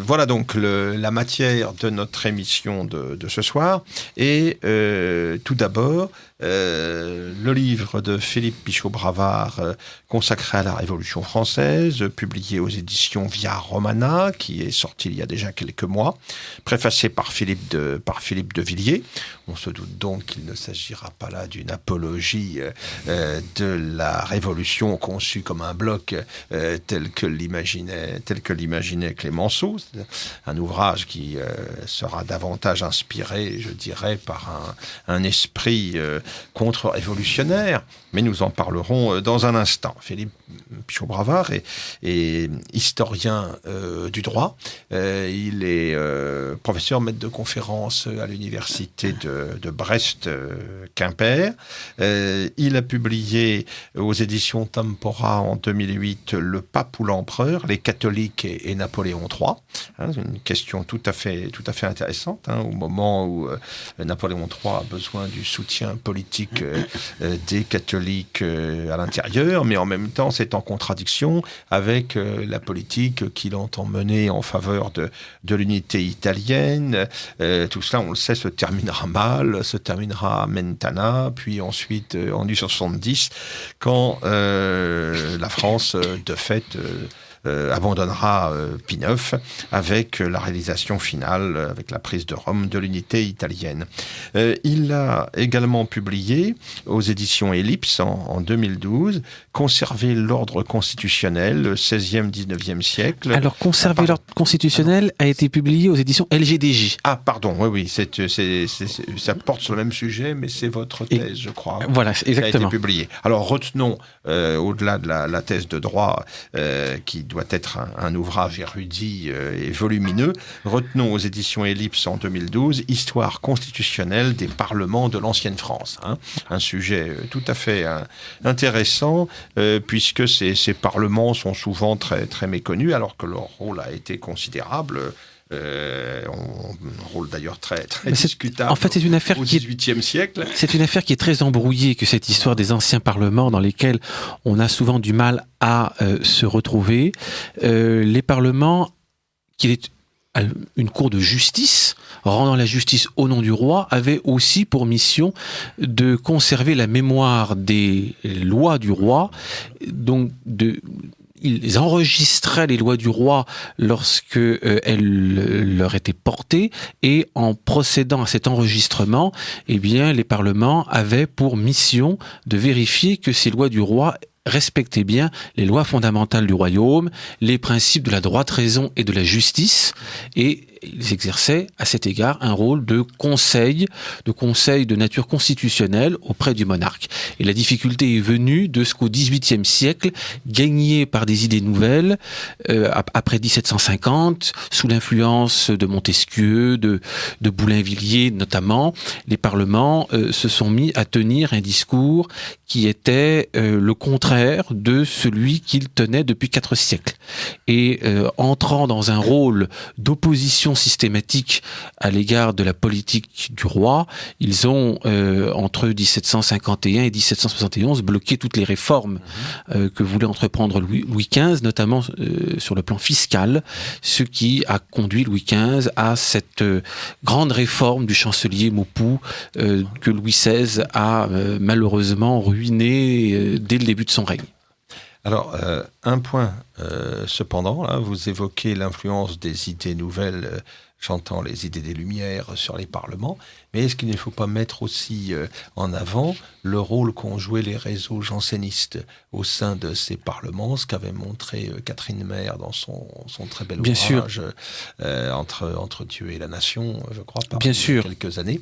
voilà donc la matière de notre émission de ce soir. Et tout d'abord, le livre de Philippe Pichot-Bravard consacré à la Révolution française, publié aux éditions Via Romana, qui est sorti il y a déjà quelques mois, préfacé par Philippe de Villiers. On se doute donc qu'il ne s'agira pas là d'une apologie de la Révolution conçue comme un bloc tel que l'imaginait Clémenceau. C'est un ouvrage qui sera davantage inspiré, je dirais, par un esprit contre-révolutionnaire, mais nous en parlerons dans un instant. Philippe Pichot-Bravard est historien du droit. Il est professeur maître de conférence à l'université de Brest-Quimper. Il a publié aux éditions Tempora en 2008 Le pape ou l'empereur, les catholiques et Napoléon III. C'est une question tout à fait intéressante, au moment où Napoléon III a besoin du soutien politique des catholiques à l'intérieur, mais en même temps c'est en contradiction avec la politique qu'il entend mener en faveur de l'unité italienne. Tout cela, on le sait, se terminera mal, se terminera à Mentana, puis ensuite en 1870, quand la France, de fait, abandonnera Pie IX avec la réalisation finale, avec la prise de Rome, de l'unité italienne. Il a également publié aux éditions Ellipse en 2012 Conserver l'ordre constitutionnel, 16e, 19e siècle. Alors, Conserver l'ordre constitutionnel a été publié aux éditions LGDJ. Ah, pardon, oui, ça porte sur le même sujet, mais c'est votre thèse, je crois. Voilà, exactement. Qui a été publiée. Alors, retenons, au-delà de la thèse de droit, qui doit être un ouvrage érudit et volumineux, retenons aux éditions Ellipse en 2012 Histoire constitutionnelle des parlements de l'ancienne France. Un sujet tout à fait intéressant, puisque ces parlements sont souvent très, très méconnus, alors que leur rôle a été considérable. Un rôle d'ailleurs très, très discutable. En fait, c'est une affaire au XVIIIe siècle. C'est une affaire qui est très embrouillée, que cette histoire des anciens parlements dans lesquels on a souvent du mal à se retrouver. Les parlements, qui est une cour de justice, rendant la justice au nom du roi, avait aussi pour mission de conserver la mémoire des lois du roi, donc ils enregistraient les lois du roi lorsque elles leur étaient portées, et en procédant à cet enregistrement, eh bien, les parlements avaient pour mission de vérifier que ces lois du roi respectaient bien les lois fondamentales du royaume, les principes de la droite raison et de la justice, et ils exerçaient à cet égard un rôle de conseil de nature constitutionnelle auprès du monarque. Et la difficulté est venue de ce qu'au XVIIIe siècle, gagné par des idées nouvelles, après 1750, sous l'influence de Montesquieu, de Boulainvilliers notamment, les parlements se sont mis à tenir un discours qui était le contraire de celui qu'ils tenaient depuis 4 siècles. Et entrant dans un rôle d'opposition systématique à l'égard de la politique du roi, ils ont, entre 1751 et 1771, bloqué toutes les réformes que voulait entreprendre Louis XV, notamment sur le plan fiscal, ce qui a conduit Louis XV à cette grande réforme du chancelier Maupoux que Louis XVI a malheureusement ruiné dès le début de son règne. Alors, un point, cependant, là, vous évoquez l'influence des idées nouvelles, j'entends les idées des Lumières sur les parlements, mais est-ce qu'il ne faut pas mettre aussi en avant le rôle qu'ont joué les réseaux jansénistes au sein de ces parlements, ce qu'avait montré Catherine Maire dans son très bel ouvrage entre Dieu et la nation, je crois, il y a quelques années.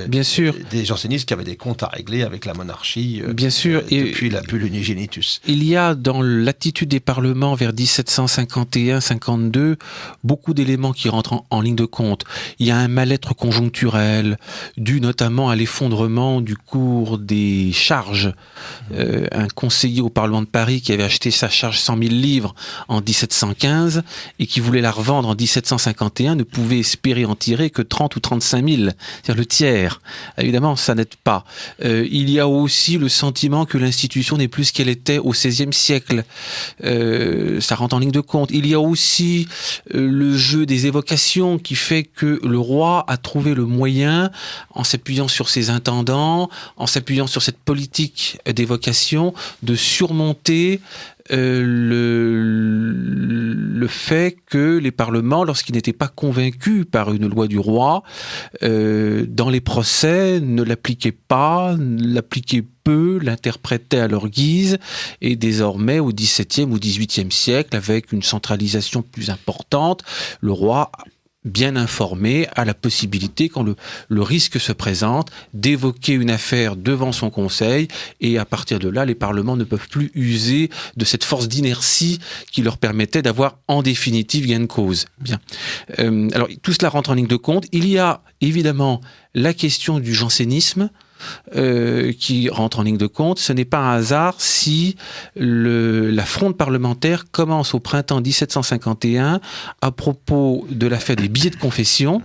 Bien sûr. Des jansénistes qui avaient des comptes à régler avec la monarchie depuis la bulle Unigenitus. Il y a dans l'attitude des parlements vers 1751-52 beaucoup d'éléments qui rentrent en ligne de compte. Il y a un mal-être conjoncturel, dû notamment à l'effondrement du cours des charges. Un conseiller au Parlement de Paris qui avait acheté sa charge 100 000 livres en 1715 et qui voulait la revendre en 1751 ne pouvait espérer en tirer que 30 ou 35 000, c'est-à-dire le tiers. Évidemment, ça n'aide pas. Il y a aussi le sentiment que l'institution n'est plus ce qu'elle était au XVIe siècle. Ça rentre en ligne de compte. Il y a aussi le jeu des évocations qui fait que le roi a trouvé le moyen, en s'appuyant sur ses intendants, en s'appuyant sur cette politique d'évocation, de surmonter le fait que les parlements, lorsqu'ils n'étaient pas convaincus par une loi du roi, dans les procès, ne l'appliquaient pas, l'appliquaient peu, l'interprétaient à leur guise, et désormais, au XVIIe ou XVIIIe siècle, avec une centralisation plus importante, le roi, bien informé, a la possibilité, quand le risque se présente, d'évoquer une affaire devant son conseil, et à partir de là, les parlements ne peuvent plus user de cette force d'inertie qui leur permettait d'avoir en définitive gain de cause. Bien. Alors, tout cela rentre en ligne de compte. Il y a évidemment la question du jansénisme, qui rentre en ligne de compte. Ce n'est pas un hasard si la fronde parlementaire commence au printemps 1751 à propos de l'affaire des billets de confession.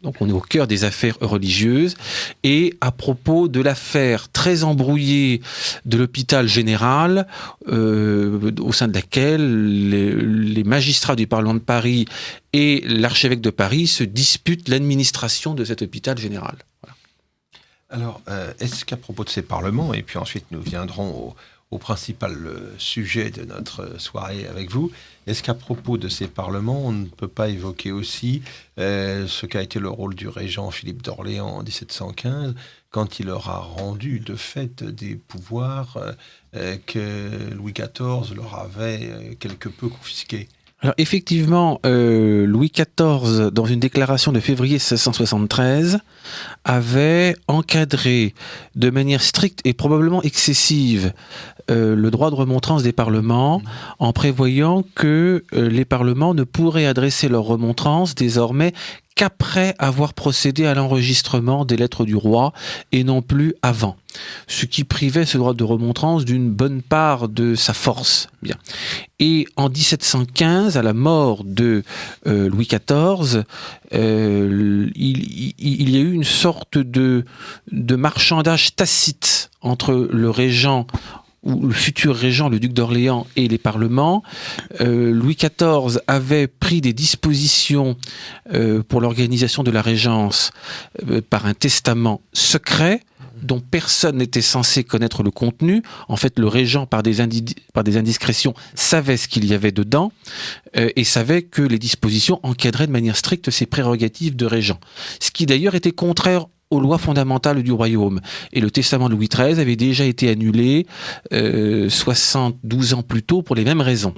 Donc on est au cœur des affaires religieuses, et à propos de l'affaire très embrouillée de l'hôpital général, au sein de laquelle les magistrats du Parlement de Paris et l'archevêque de Paris se disputent l'administration de cet hôpital général. Voilà. Alors, est-ce qu'à propos de ces parlements, et puis ensuite nous viendrons au principal sujet de notre soirée avec vous, est-ce qu'à propos de ces parlements, on ne peut pas évoquer aussi ce qu'a été le rôle du régent Philippe d'Orléans en 1715, quand il leur a rendu de fait des pouvoirs que Louis XIV leur avait quelque peu confisqués? Alors effectivement, Louis XIV, dans une déclaration de février 1673, avait encadré de manière stricte et probablement excessive le droit de remontrance des parlements, en prévoyant que les parlements ne pourraient adresser leur remontrance désormais qu'après avoir procédé à l'enregistrement des lettres du roi et non plus avant. Ce qui privait ce droit de remontrance d'une bonne part de sa force. Bien. Et en 1715, à la mort de Louis XIV, il y a eu une sorte de marchandage tacite entre le régent ou le futur régent, le duc d'Orléans, et les parlements. Louis XIV avait pris des dispositions pour l'organisation de la régence par un testament secret dont personne n'était censé connaître le contenu. En fait, le régent, par des indiscrétions, savait ce qu'il y avait dedans et savait que les dispositions encadraient de manière stricte ses prérogatives de régent. Ce qui d'ailleurs était contraire aux lois fondamentales du royaume. Et le testament de Louis XIII avait déjà été annulé 72 ans plus tôt pour les mêmes raisons.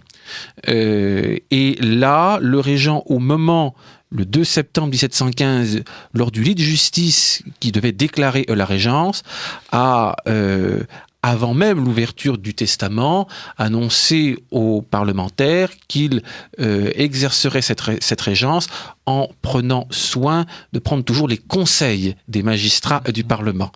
Et là, le régent, au moment, le 2 septembre 1715, lors du lit de justice qui devait déclarer la régence, a avant même l'ouverture du testament, annoncé aux parlementaires qu'il exercerait cette régence en prenant soin de prendre toujours les conseils des magistrats du Parlement.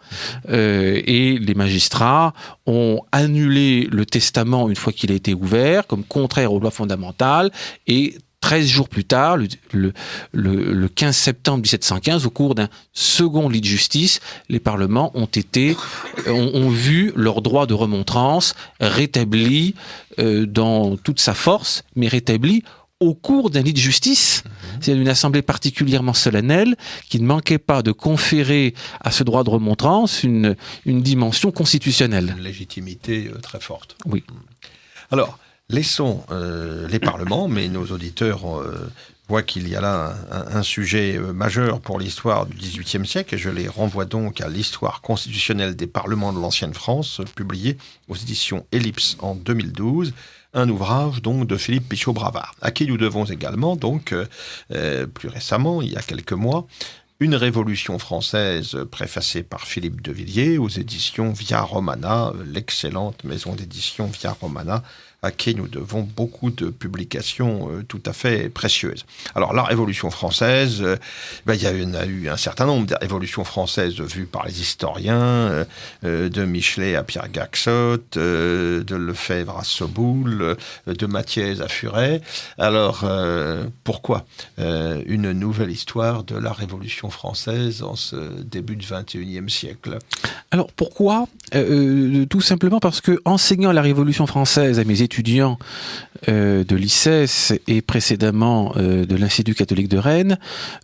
Et les magistrats ont annulé le testament une fois qu'il a été ouvert, comme contraire aux lois fondamentales, et 13 jours plus tard, le 15 septembre 1715, au cours d'un second lit de justice, les parlements ont vu leur droit de remontrance rétabli dans toute sa force, mais rétabli au cours d'un lit de justice, c'est-à-dire une assemblée particulièrement solennelle qui ne manquait pas de conférer à ce droit de remontrance une dimension constitutionnelle. Une légitimité très forte. Oui. Alors, laissons les parlements, mais nos auditeurs voient qu'il y a là un sujet majeur pour l'histoire du XVIIIe siècle, et je les renvoie donc à l'histoire constitutionnelle des parlements de l'ancienne France, publié aux éditions Ellipse en 2012, un ouvrage donc de Philippe Pichot-Bravard, à qui nous devons également, donc plus récemment, il y a quelques mois, une révolution française préfacée par Philippe de Villiers aux éditions Via Romana, l'excellente maison d'édition Via Romana, à qui nous devons beaucoup de publications tout à fait précieuses. Alors, la Révolution française, il y en a eu un certain nombre de révolutions françaises vues par les historiens, de Michelet à Pierre Gaxot, de Lefebvre à Soboul, de Mathiez à Furet. Alors, pourquoi une nouvelle histoire de la Révolution française en ce début du XXIe siècle? Alors pourquoi tout simplement parce que enseignant la Révolution française à mes étudiants de l'ICES et précédemment de l'Institut catholique de Rennes,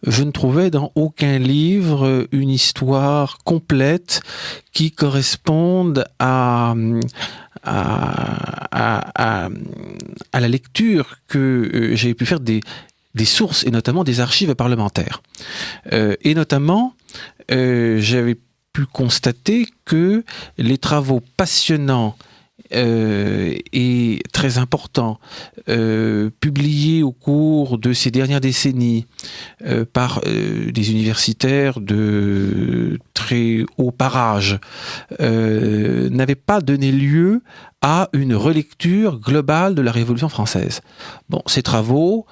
je ne trouvais dans aucun livre une histoire complète qui corresponde à la lecture que j'ai pu faire des sources et notamment des archives parlementaires. Et notamment, j'avais pu constater que les travaux passionnants et très importants publiés au cours de ces dernières décennies par des universitaires de très haut parage n'avaient pas donné lieu à une relecture globale de la Révolution française. Bon, ces travaux,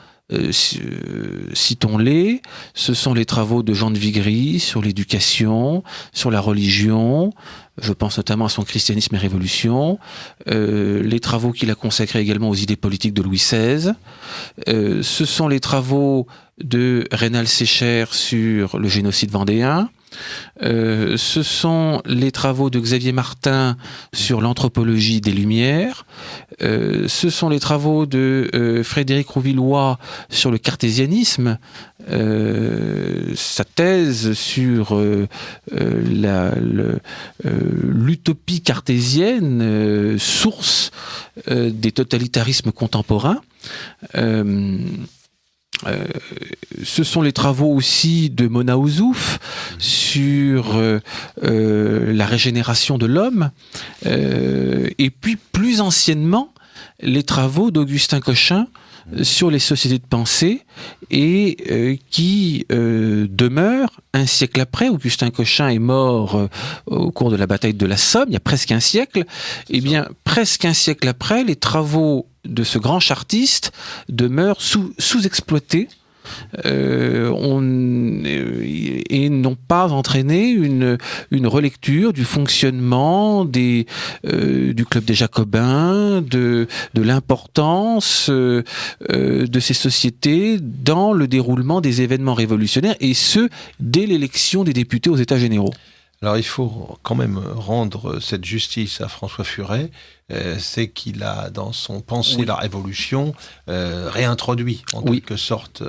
citons-les, ce sont les travaux de Jean de Vigry sur l'éducation, sur la religion, je pense notamment à son Christianisme et Révolution, les travaux qu'il a consacrés également aux idées politiques de Louis XVI, ce sont les travaux de Rénal Sécher sur le génocide vendéen, ce sont les travaux de Xavier Martin sur l'anthropologie des Lumières, ce sont les travaux de Frédéric Rouvillois sur le cartésianisme, sa thèse sur l'utopie cartésienne, source des totalitarismes contemporains. Ce sont les travaux aussi de Mona Ozouf sur la régénération de l'homme, et puis plus anciennement les travaux d'Augustin Cochin sur les sociétés de pensée et qui demeurent un siècle après. Augustin Cochin est mort au cours de la bataille de la Somme, il y a presque un siècle. Eh bien, presque un siècle après, les travaux de ce grand chartiste demeurent sous-exploités et n'ont pas entraîné une relecture du fonctionnement du Club des Jacobins, de l'importance de ces sociétés dans le déroulement des événements révolutionnaires, et ce, dès l'élection des députés aux États généraux. Alors il faut quand même rendre cette justice à François Furet, c'est qu'il a dans son Pensée la Révolution réintroduit en quelque sorte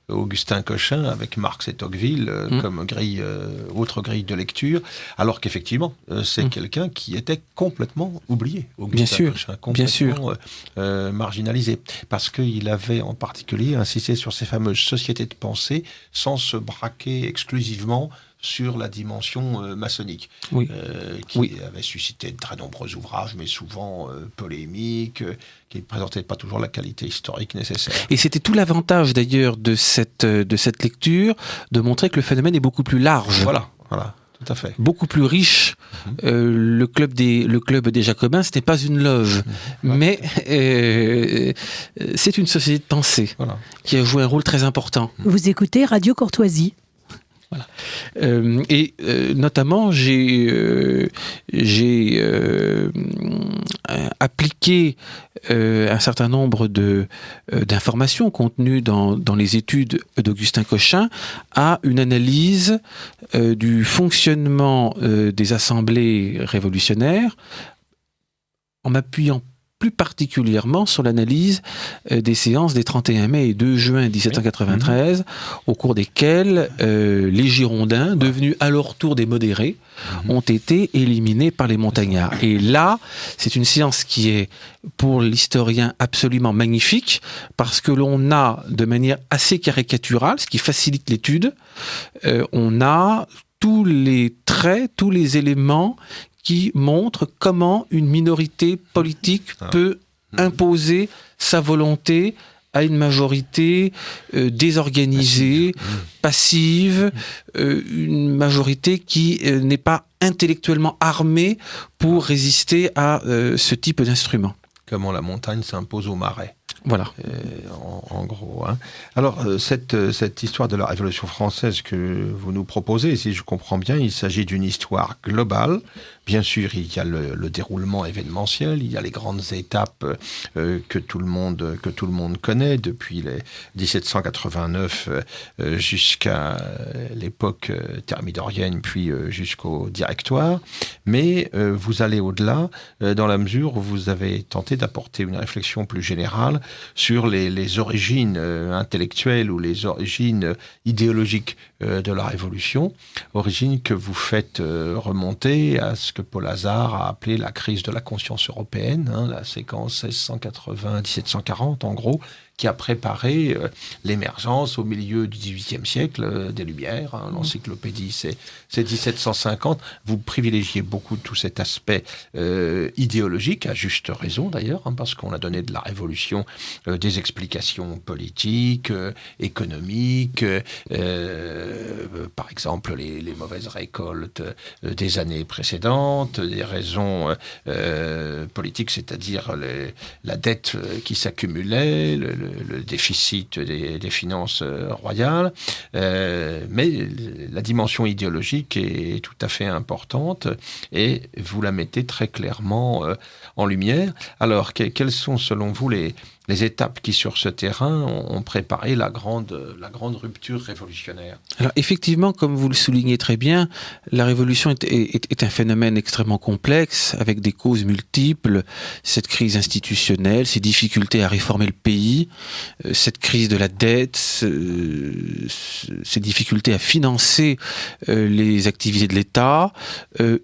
Augustin Cochin avec Marx et Tocqueville comme autre grille de lecture, alors qu'effectivement c'est quelqu'un qui était complètement oublié, Augustin Cochin, complètement marginalisé, parce qu'il avait en particulier insisté sur ces fameuses sociétés de pensée sans se braquer exclusivement sur la dimension maçonnique, qui avait suscité de très nombreux ouvrages, mais souvent polémiques, qui ne présentaient pas toujours la qualité historique nécessaire. Et c'était tout l'avantage d'ailleurs de cette lecture, de montrer que le phénomène est beaucoup plus large. Voilà, tout à fait. Beaucoup plus riche. Le club des Jacobins, ce n'est pas une loge, mais c'est une société de pensée qui a joué un rôle très important. Vous écoutez Radio Courtoisie. Voilà. Et notamment, j'ai appliqué un certain nombre d'informations contenues dans les études d'Augustin Cochin à une analyse du fonctionnement des assemblées révolutionnaires, en m'appuyant plus particulièrement sur l'analyse des séances des 31 mai et 2 juin 1793, au cours desquelles les Girondins, devenus à leur tour des modérés, ont été éliminés par les montagnards. Et là, c'est une séance qui est, pour l'historien, absolument magnifique, parce que l'on a, de manière assez caricaturale, ce qui facilite l'étude, on a tous les traits, tous les éléments qui montre comment une minorité politique peut imposer sa volonté à une majorité désorganisée, passive, une majorité qui n'est pas intellectuellement armée pour résister à ce type d'instrument. comment la montagne s'impose au marais. Voilà. En gros. Hein. Alors, cette histoire de la Révolution française que vous nous proposez, si je comprends bien, il s'agit d'une histoire globale. Bien sûr, il y a le déroulement événementiel, il y a les grandes étapes que tout le monde connaît, depuis les 1789 jusqu'à l'époque thermidorienne, puis jusqu'au Directoire. Mais vous allez au-delà, dans la mesure où vous avez tenté d'apporter une réflexion plus générale sur les origines intellectuelles ou les origines idéologiques de la Révolution, origines que vous faites remonter à ce que Paul Hazard a appelé la crise de la conscience européenne, hein, la séquence 1680-1740 en gros, qui a préparé l'émergence au milieu du XVIIIe siècle des Lumières. Hein, l'encyclopédie, c'est 1750. Vous privilégiez beaucoup tout cet aspect idéologique, à juste raison d'ailleurs, hein, parce qu'on a donné de la Révolution des explications politiques, économiques, par exemple les mauvaises récoltes des années précédentes, des raisons politiques, c'est-à-dire la dette qui s'accumulait, le déficit des finances royales, mais la dimension idéologique est tout à fait importante et vous la mettez très clairement en lumière. Alors, quelles sont selon vous les étapes qui, sur ce terrain, ont préparé la grande rupture révolutionnaire? Alors, effectivement, comme vous le soulignez très bien, la Révolution est un phénomène extrêmement complexe, avec des causes multiples. Cette crise institutionnelle, ces difficultés à réformer le pays, cette crise de la dette, ces difficultés à financer les activités de l'État,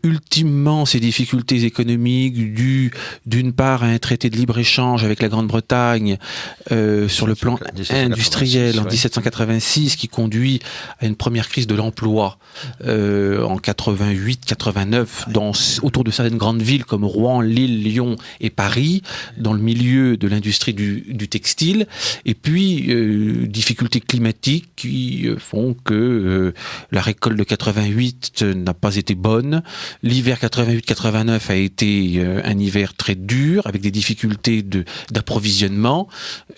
ultimement ces difficultés économiques dues d'une part à un traité de libre-échange avec la Grande-Bretagne sur le plan industriel en 1786 qui conduit à une première crise de l'emploi en 88-89 autour de certaines grandes villes comme Rouen, Lille, Lyon et Paris, dans le milieu de l'industrie du textile, et puis difficultés climatiques qui font que la récolte de 88 n'a pas été bonne. L'hiver 88-89 a été un hiver très dur avec des difficultés d'approvisionnement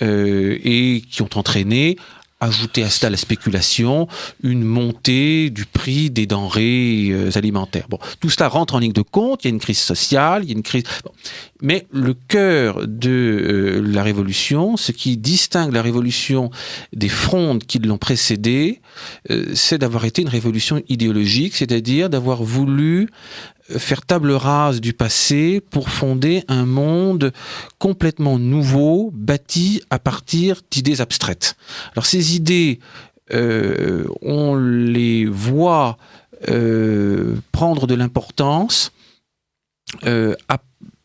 et qui ont entraîné, ajouté à cela la spéculation, une montée du prix des denrées alimentaires. Bon, tout cela rentre en ligne de compte, il y a une crise sociale, il y a une crise... Bon. Mais le cœur de la Révolution, ce qui distingue la Révolution des frondes qui l'ont précédée, c'est d'avoir été une révolution idéologique, c'est-à-dire d'avoir voulu faire table rase du passé pour fonder un monde complètement nouveau, bâti à partir d'idées abstraites. Alors ces idées, on les voit prendre de l'importance à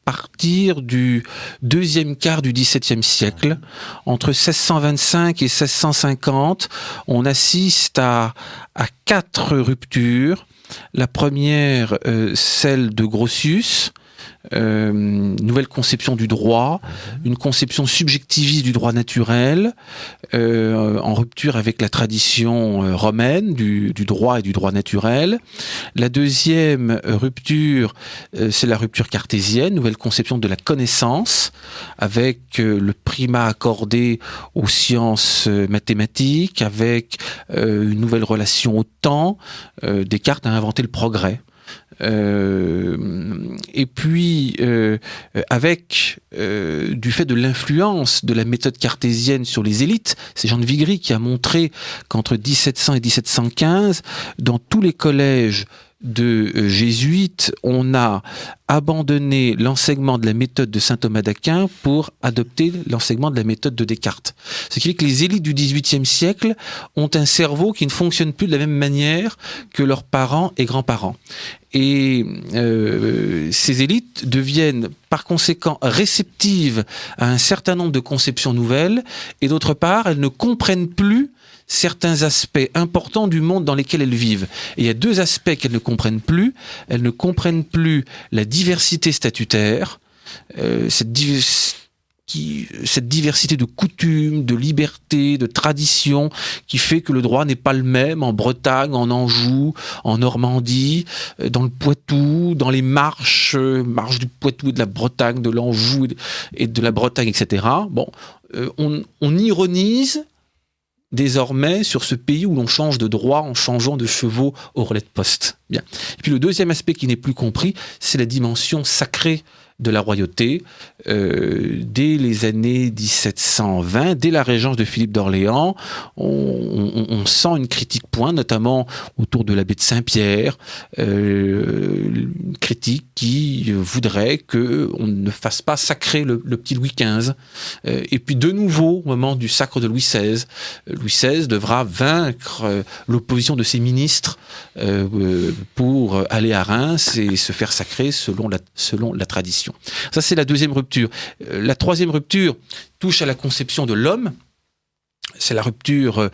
partir du deuxième quart du XVIIe siècle. Entre 1625 et 1650, on assiste à 4 ruptures. La première, celle de Grotius, nouvelle conception du droit, une conception subjectiviste du droit naturel, en rupture avec la tradition romaine du droit et du droit naturel. La deuxième rupture, c'est la rupture cartésienne, nouvelle conception de la connaissance, avec le primat accordé aux sciences mathématiques, avec une nouvelle relation au temps. Descartes a inventé le progrès. Et puis, avec du fait de l'influence de la méthode cartésienne sur les élites, c'est Jean de Vigry qui a montré qu'entre 1700 et 1715, dans tous les collèges de jésuites, on a abandonné l'enseignement de la méthode de saint Thomas d'Aquin pour adopter l'enseignement de la méthode de Descartes. Ce qui fait que les élites du XVIIIe siècle ont un cerveau qui ne fonctionne plus de la même manière que leurs parents et grands-parents. Et ces élites deviennent par conséquent réceptives à un certain nombre de conceptions nouvelles, et d'autre part, elles ne comprennent plus certains aspects importants du monde dans lesquels elles vivent. Et il y a 2 aspects qu'elles ne comprennent plus. Elles ne comprennent plus la diversité statutaire, cette diversité de coutumes, de libertés, de traditions, qui fait que le droit n'est pas le même en Bretagne, en Anjou, en Normandie, dans le Poitou, dans les marches du Poitou et de la Bretagne, de l'Anjou et de la Bretagne, etc. Bon, on ironise désormais sur ce pays où l'on change de droit en changeant de chevaux au relais de poste. Bien. Et puis le deuxième aspect qui n'est plus compris, c'est la dimension sacrée de la royauté. Dès les années 1720, dès la régence de Philippe d'Orléans, on sent une critique pointe, notamment autour de l'abbé de Saint-Pierre, une critique qui voudrait qu'on ne fasse pas sacrer le petit Louis XV. Et puis de nouveau, au moment du sacre de Louis XVI, Louis XVI devra vaincre l'opposition de ses ministres pour aller à Reims et se faire sacrer selon la tradition. Ça, c'est la deuxième rupture. La troisième rupture touche à la conception de l'homme. C'est la rupture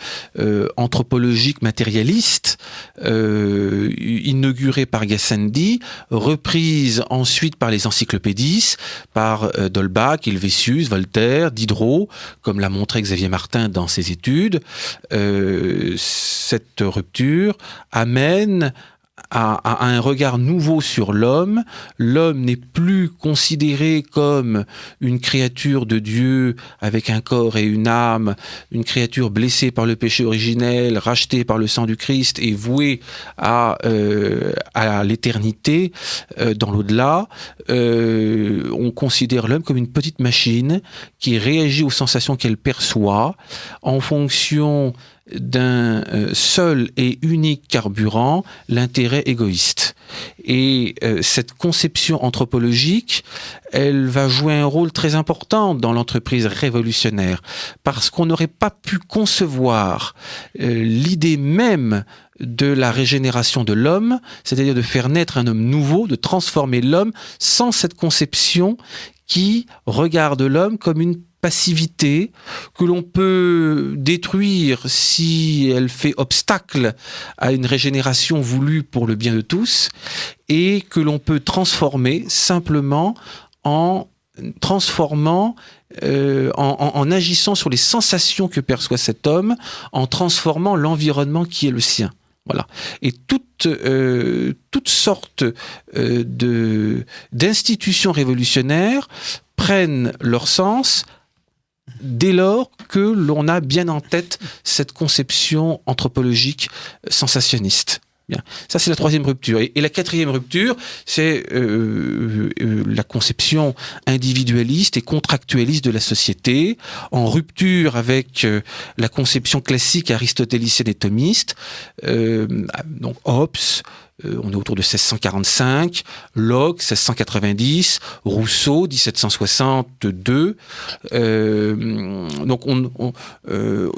anthropologique matérialiste, inaugurée par Gassendi, reprise ensuite par les encyclopédistes, par d'Holbach, Helvétius, Voltaire, Diderot, comme l'a montré Xavier Martin dans ses études. Cette rupture amène à un regard nouveau sur l'homme. L'homme n'est plus considéré comme une créature de Dieu avec un corps et une âme, une créature blessée par le péché originel, rachetée par le sang du Christ et vouée à l'éternité dans l'au-delà. On considère l'homme comme une petite machine qui réagit aux sensations qu'elle perçoit en fonction d'un seul et unique carburant, l'intérêt égoïste. Et cette conception anthropologique, elle va jouer un rôle très important dans l'entreprise révolutionnaire, parce qu'on n'aurait pas pu concevoir l'idée même de la régénération de l'homme, c'est-à-dire de faire naître un homme nouveau, de transformer l'homme, sans cette conception qui regarde l'homme comme une passivité que l'on peut détruire si elle fait obstacle à une régénération voulue pour le bien de tous, et que l'on peut transformer simplement en transformant, en agissant sur les sensations que perçoit cet homme, en transformant l'environnement qui est le sien. Voilà. Et toutes sortes d'institutions révolutionnaires prennent leur sens dès lors que l'on a bien en tête cette conception anthropologique sensationniste. Bien. Ça, c'est la troisième rupture. Et la quatrième rupture, c'est la conception individualiste et contractualiste de la société, en rupture avec la conception classique aristotélicienne et thomiste. Donc Hobbes, on est autour de 1645, Locke, 1690, Rousseau, 1762. Donc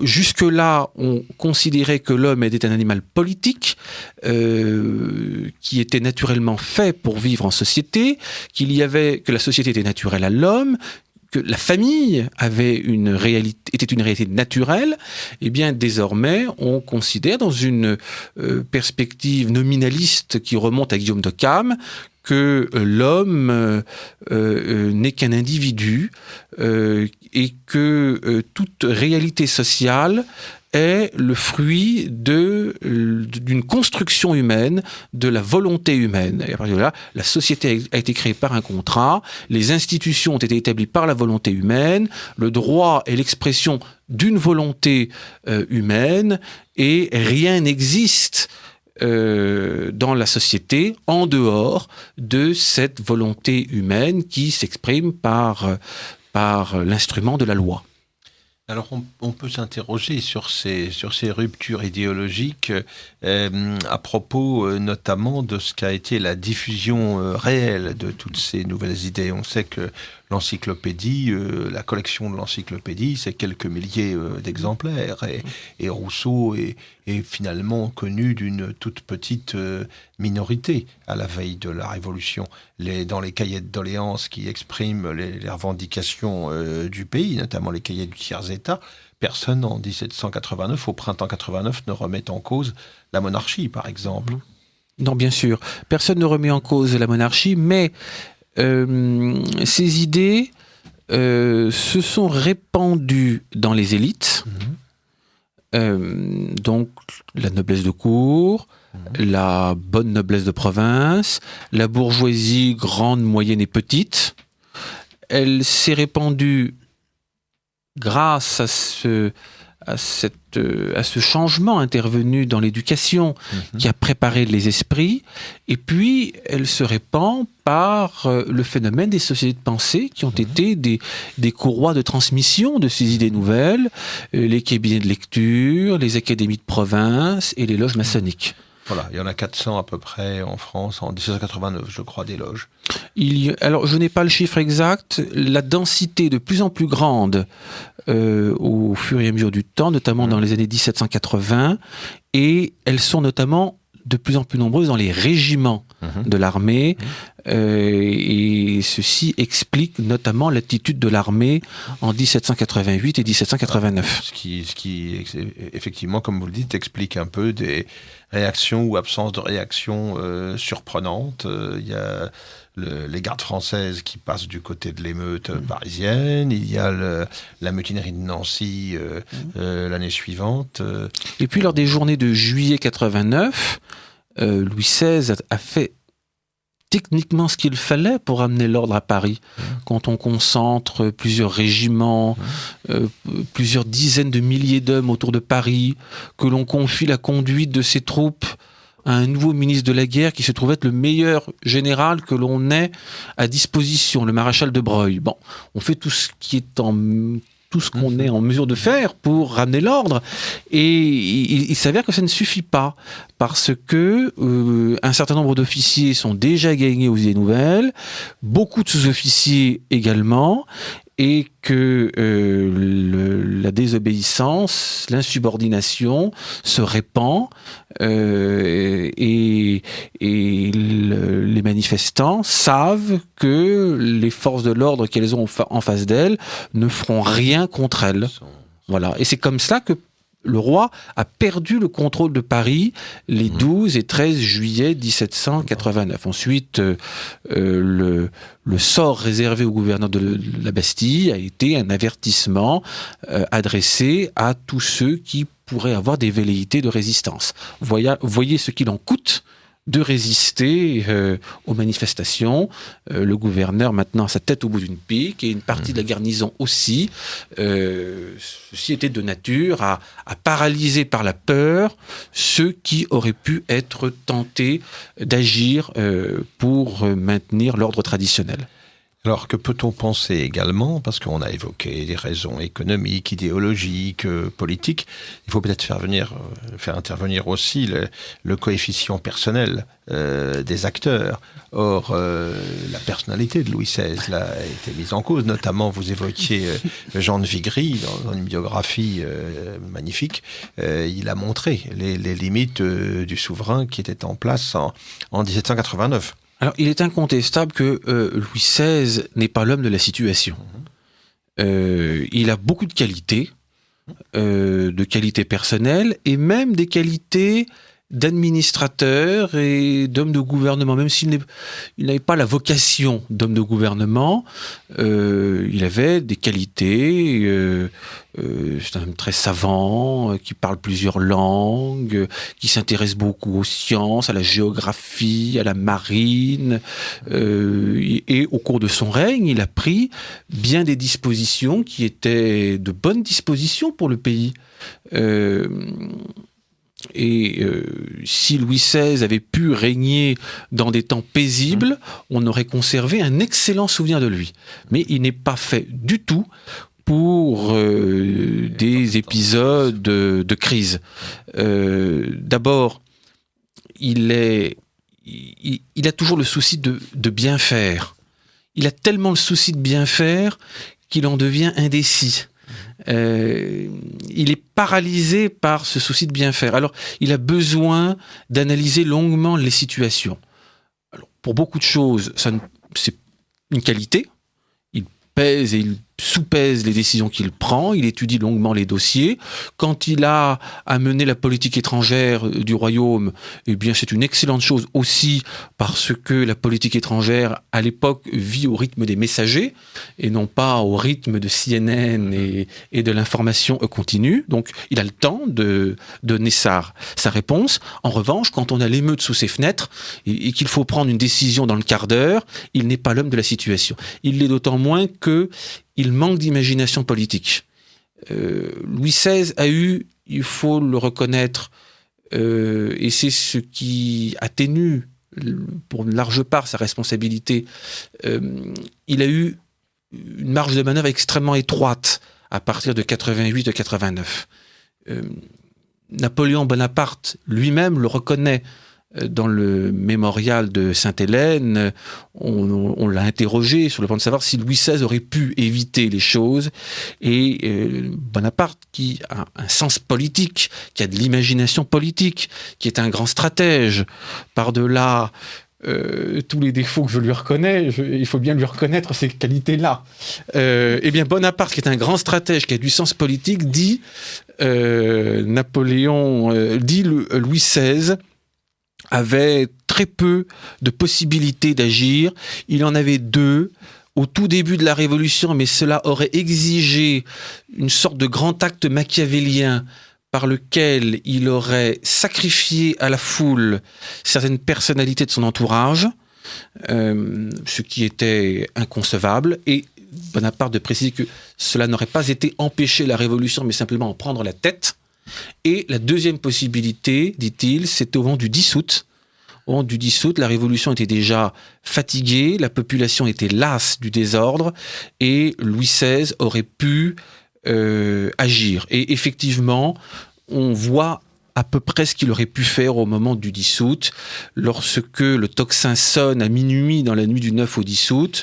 jusque-là, on considérait que l'homme était un animal politique, qui était naturellement fait pour vivre en société, que la société était naturelle à l'homme, que la famille était une réalité naturelle. Eh bien, désormais, on considère dans une perspective nominaliste qui remonte à Guillaume de Cam que l'homme n'est qu'un individu et que toute réalité sociale est le fruit d'une construction humaine, de la volonté humaine. Et à partir de là, la société a été créée par un contrat, les institutions ont été établies par la volonté humaine, le droit est l'expression d'une volonté humaine, et rien n'existe dans la société en dehors de cette volonté humaine qui s'exprime par l'instrument de la loi. Alors on peut s'interroger sur ces ruptures idéologiques à propos notamment de ce qu'a été la diffusion réelle de toutes ces nouvelles idées. On sait que l'encyclopédie, la collection de l'encyclopédie, c'est quelques milliers d'exemplaires, et Rousseau est finalement connu d'une toute petite minorité à la veille de la Révolution. Dans les cahiers de doléances qui expriment les revendications du pays, notamment les cahiers du tiers-État, personne en 1789, au printemps 89, ne remet en cause la monarchie, par exemple. Non, bien sûr. Personne ne remet en cause la monarchie, mais ces idées se sont répandus dans les élites, donc la noblesse de cour, la bonne noblesse de province, la bourgeoisie grande, moyenne et petite. Elle s'est répandue grâce à ce changement intervenu dans l'éducation qui a préparé les esprits, et puis elle se répand par le phénomène des sociétés de pensée qui ont été des courroies de transmission de ces idées nouvelles, les cabinets de lecture, les académies de province et les loges maçonniques. Voilà, il y en a 400 à peu près en France, en 1789, je crois, des loges. Alors, je n'ai pas le chiffre exact. La densité de plus en plus grande au fur et à mesure du temps, notamment dans les années 1780, et elles sont notamment de plus en plus nombreuses dans les régiments de l'armée, et ceci explique notamment l'attitude de l'armée en 1788 et 1789. Ce qui effectivement, comme vous le dites, explique un peu des réactions ou absence de réactions surprenantes. Il y a les gardes françaises qui passent du côté de l'émeute parisienne, il y a la mutinerie de Nancy l'année suivante. Et puis lors des journées de juillet 89, Louis XVI a fait techniquement ce qu'il fallait pour amener l'ordre à Paris. Quand on concentre plusieurs régiments, plusieurs dizaines de milliers d'hommes autour de Paris, que l'on confie la conduite de ces troupes à un nouveau ministre de la guerre qui se trouve être le meilleur général que l'on ait à disposition, le maréchal de Broglie. Bon, on fait tout ce qu'on est en mesure de faire pour ramener l'ordre, et il s'avère que ça ne suffit pas, parce que un certain nombre d'officiers sont déjà gagnés aux idées nouvelles, beaucoup de sous-officiers également, et que la désobéissance, l'insubordination se répand, et les manifestants savent que les forces de l'ordre qu'elles ont en face d'elles ne feront rien contre elles. Voilà. Et c'est comme ça que le roi a perdu le contrôle de Paris les 12 et 13 juillet 1789. Ensuite, le sort réservé au gouverneur de la Bastille a été un avertissement adressé à tous ceux qui pourraient avoir des velléités de résistance. Voyez ce qu'il en coûte de résister aux manifestations. Le gouverneur maintenant a sa tête au bout d'une pique, et une partie de la garnison aussi. Ceci était de nature à paralyser par la peur ceux qui auraient pu être tentés d'agir pour maintenir l'ordre traditionnel. Alors, que peut-on penser également, parce qu'on a évoqué des raisons économiques, idéologiques, politiques, il faut peut-être faire intervenir aussi le coefficient personnel des acteurs. Or, la personnalité de Louis XVI là, a été mise en cause, notamment vous évoquiez Jean de Vigry dans une biographie magnifique. Il a montré les limites du souverain qui était en place en 1789. Alors, il est incontestable que Louis XVI n'est pas l'homme de la situation. Il a beaucoup de qualités personnelles, et même des qualités d'administrateur et d'homme de gouvernement. Même s'il n'avait pas la vocation d'homme de gouvernement, il avait des qualités. C'est un homme très savant, qui parle plusieurs langues, qui s'intéresse beaucoup aux sciences, à la géographie, à la marine. Et au cours de son règne, il a pris bien des dispositions qui étaient de bonnes dispositions pour le pays. Si Louis XVI avait pu régner dans des temps paisibles, on aurait conservé un excellent souvenir de lui. Mais il n'est pas fait du tout pour des épisodes de crise. D'abord, il a toujours le souci de bien faire. Il a tellement le souci de bien faire qu'il en devient indécis. Il est paralysé par ce souci de bien faire. Alors, il a besoin d'analyser longuement les situations. Alors, pour beaucoup de choses, c'est une qualité. Il pèse et il soupèse les décisions qu'il prend, il étudie longuement les dossiers. Quand il a à mener la politique étrangère du royaume, eh bien c'est une excellente chose aussi parce que la politique étrangère à l'époque vit au rythme des messagers et non pas au rythme de CNN et de l'information continue. Donc il a le temps de donner sa réponse. En revanche, quand on a l'émeute sous ses fenêtres et qu'il faut prendre une décision dans le quart d'heure, il n'est pas l'homme de la situation. Il l'est d'autant moins que il manque d'imagination politique. Louis XVI a eu, il faut le reconnaître, et c'est ce qui atténue pour une large part sa responsabilité, il a eu une marge de manœuvre extrêmement étroite à partir de 88 et 89. Napoléon Bonaparte lui-même le reconnaît dans le mémorial de Sainte-Hélène. On l'a interrogé sur le point de savoir si Louis XVI aurait pu éviter les choses. Et Bonaparte, qui a un sens politique, qui a de l'imagination politique, qui est un grand stratège, par-delà tous les défauts que je lui reconnais, il faut bien lui reconnaître ces qualités-là. Eh bien, Bonaparte, qui est un grand stratège, qui a du sens politique, dit Louis XVI avait très peu de possibilités d'agir. Il en avait deux au tout début de la Révolution, mais cela aurait exigé une sorte de grand acte machiavélien par lequel il aurait sacrifié à la foule certaines personnalités de son entourage, ce qui était inconcevable. Et Bonaparte de préciser que cela n'aurait pas été empêcher la Révolution, mais simplement en prendre la tête. Et la deuxième possibilité, dit-il, c'était au moment du 10 août. Au moment du 10 août, la Révolution était déjà fatiguée, la population était lasse du désordre, et Louis XVI aurait pu agir. Et effectivement, on voit à peu près ce qu'il aurait pu faire au moment du 10 août, lorsque le tocsin sonne à minuit dans la nuit du 9 au 10 août,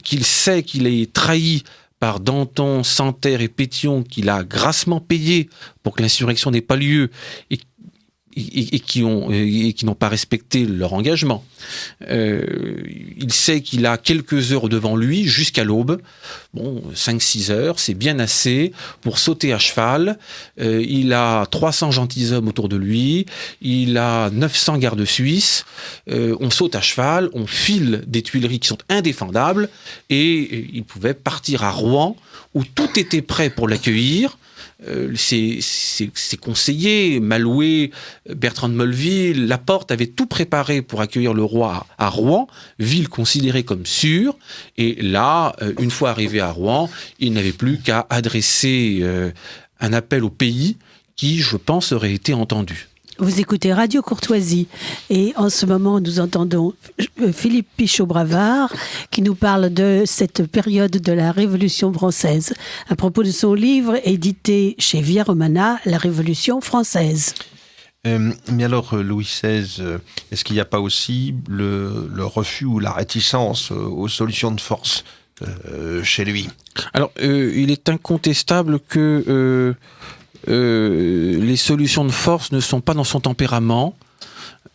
qu'il sait qu'il est trahi par Danton, Santerre et Pétion, qu'il a grassement payé pour que l'insurrection n'ait pas lieu, et qui n'ont pas respecté leur engagement. Il sait qu'il a quelques heures devant lui, jusqu'à l'aube. 5-6 heures, c'est bien assez pour sauter à cheval. Il a 300 gentilshommes autour de lui. Il a 900 gardes suisses. On saute à cheval, on file des Tuileries qui sont indéfendables, et il pouvait partir à Rouen, où tout était prêt pour l'accueillir. Ses conseillers, Malouet, Bertrand de Molleville, Laporte avaient tout préparé pour accueillir le roi à Rouen, ville considérée comme sûre. Et là, une fois arrivé à Rouen, il n'avait plus qu'à adresser un appel au pays qui, je pense, aurait été entendu. Vous écoutez Radio Courtoisie et en ce moment nous entendons Philippe Pichot-Bravard qui nous parle de cette période de la Révolution française à propos de son livre édité chez Via Romana, La Révolution française. Mais alors, Louis XVI, est-ce qu'il n'y a pas aussi le refus ou la réticence aux solutions de force chez lui ? Alors, il est incontestable que les solutions de force ne sont pas dans son tempérament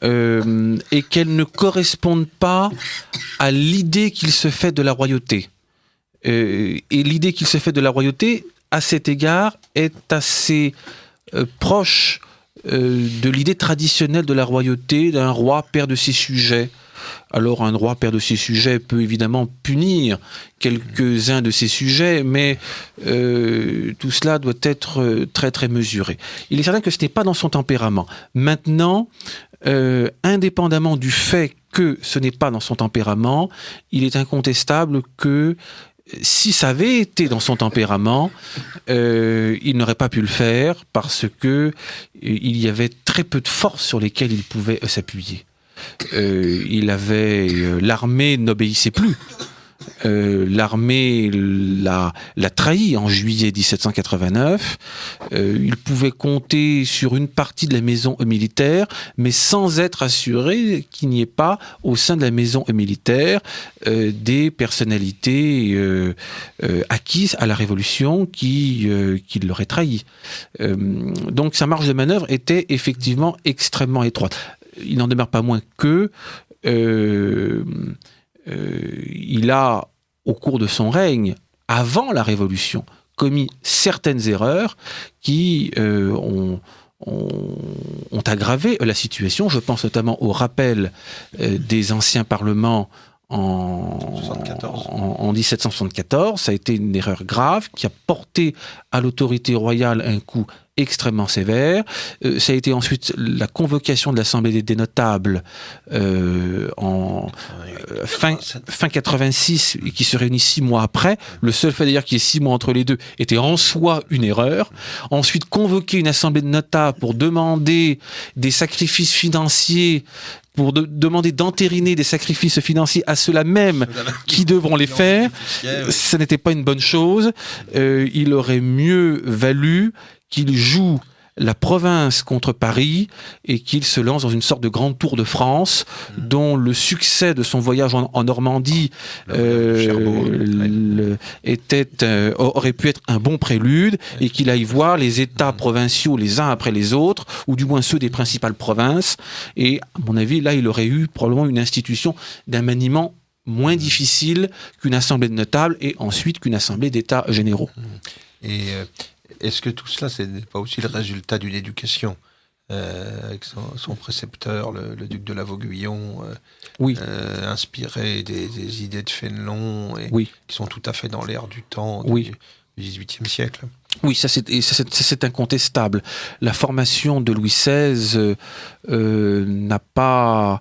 et qu'elles ne correspondent pas à l'idée qu'il se fait de la royauté. Et l'idée qu'il se fait de la royauté, à cet égard, est assez proche de l'idée traditionnelle de la royauté, d'un roi père de ses sujets. Alors un roi père de ses sujets peut évidemment punir quelques-uns de ses sujets, mais tout cela doit être très très mesuré. Il est certain que ce n'est pas dans son tempérament. Maintenant, indépendamment du fait que ce n'est pas dans son tempérament, il est incontestable que si ça avait été dans son tempérament, il n'aurait pas pu le faire parce que il y avait très peu de forces sur lesquelles il pouvait s'appuyer. L'armée n'obéissait plus. L'armée l'a trahi en juillet 1789. Il pouvait compter sur une partie de la maison militaire, mais sans être assuré qu'il n'y ait pas au sein de la maison militaire des personnalités acquises à la Révolution qui l'auraient trahi. Donc sa marge de manœuvre était effectivement extrêmement étroite. Il n'en demeure pas moins que il a, au cours de son règne, avant la Révolution, commis certaines erreurs qui ont aggravé la situation. Je pense notamment au rappel des anciens parlements en 1774. Ça a été une erreur grave qui a porté à l'autorité royale un coup extrêmement sévère. Ça a été ensuite la convocation de l'Assemblée des notables fin 86, qui se réunit 6 mois après. Le seul fait d'ailleurs qu'il y ait 6 mois entre les deux était en soi une erreur. Ensuite, convoquer une Assemblée de notables pour demander des sacrifices financiers, pour demander d'entériner des sacrifices financiers à ceux-là même qui devront les faire, ça n'était pas une bonne chose. Il aurait mieux valu qu'il joue la province contre Paris et qu'il se lance dans une sorte de grande tour de France dont le succès de son voyage en Normandie aurait pu être un bon prélude, et qu'il aille voir les États provinciaux les uns après les autres, ou du moins ceux des principales provinces. Et à mon avis, là, il aurait eu probablement une institution d'un maniement moins difficile qu'une assemblée de notables et ensuite qu'une assemblée d'États généraux. Et est-ce que tout cela, ce n'est pas aussi le résultat d'une éducation avec son précepteur, le duc de la Vauguyon, inspiré des idées de Fénelon, qui sont tout à fait dans l'air du temps du XVIIIe siècle? Oui, ça c'est incontestable. La formation de Louis XVI n'a pas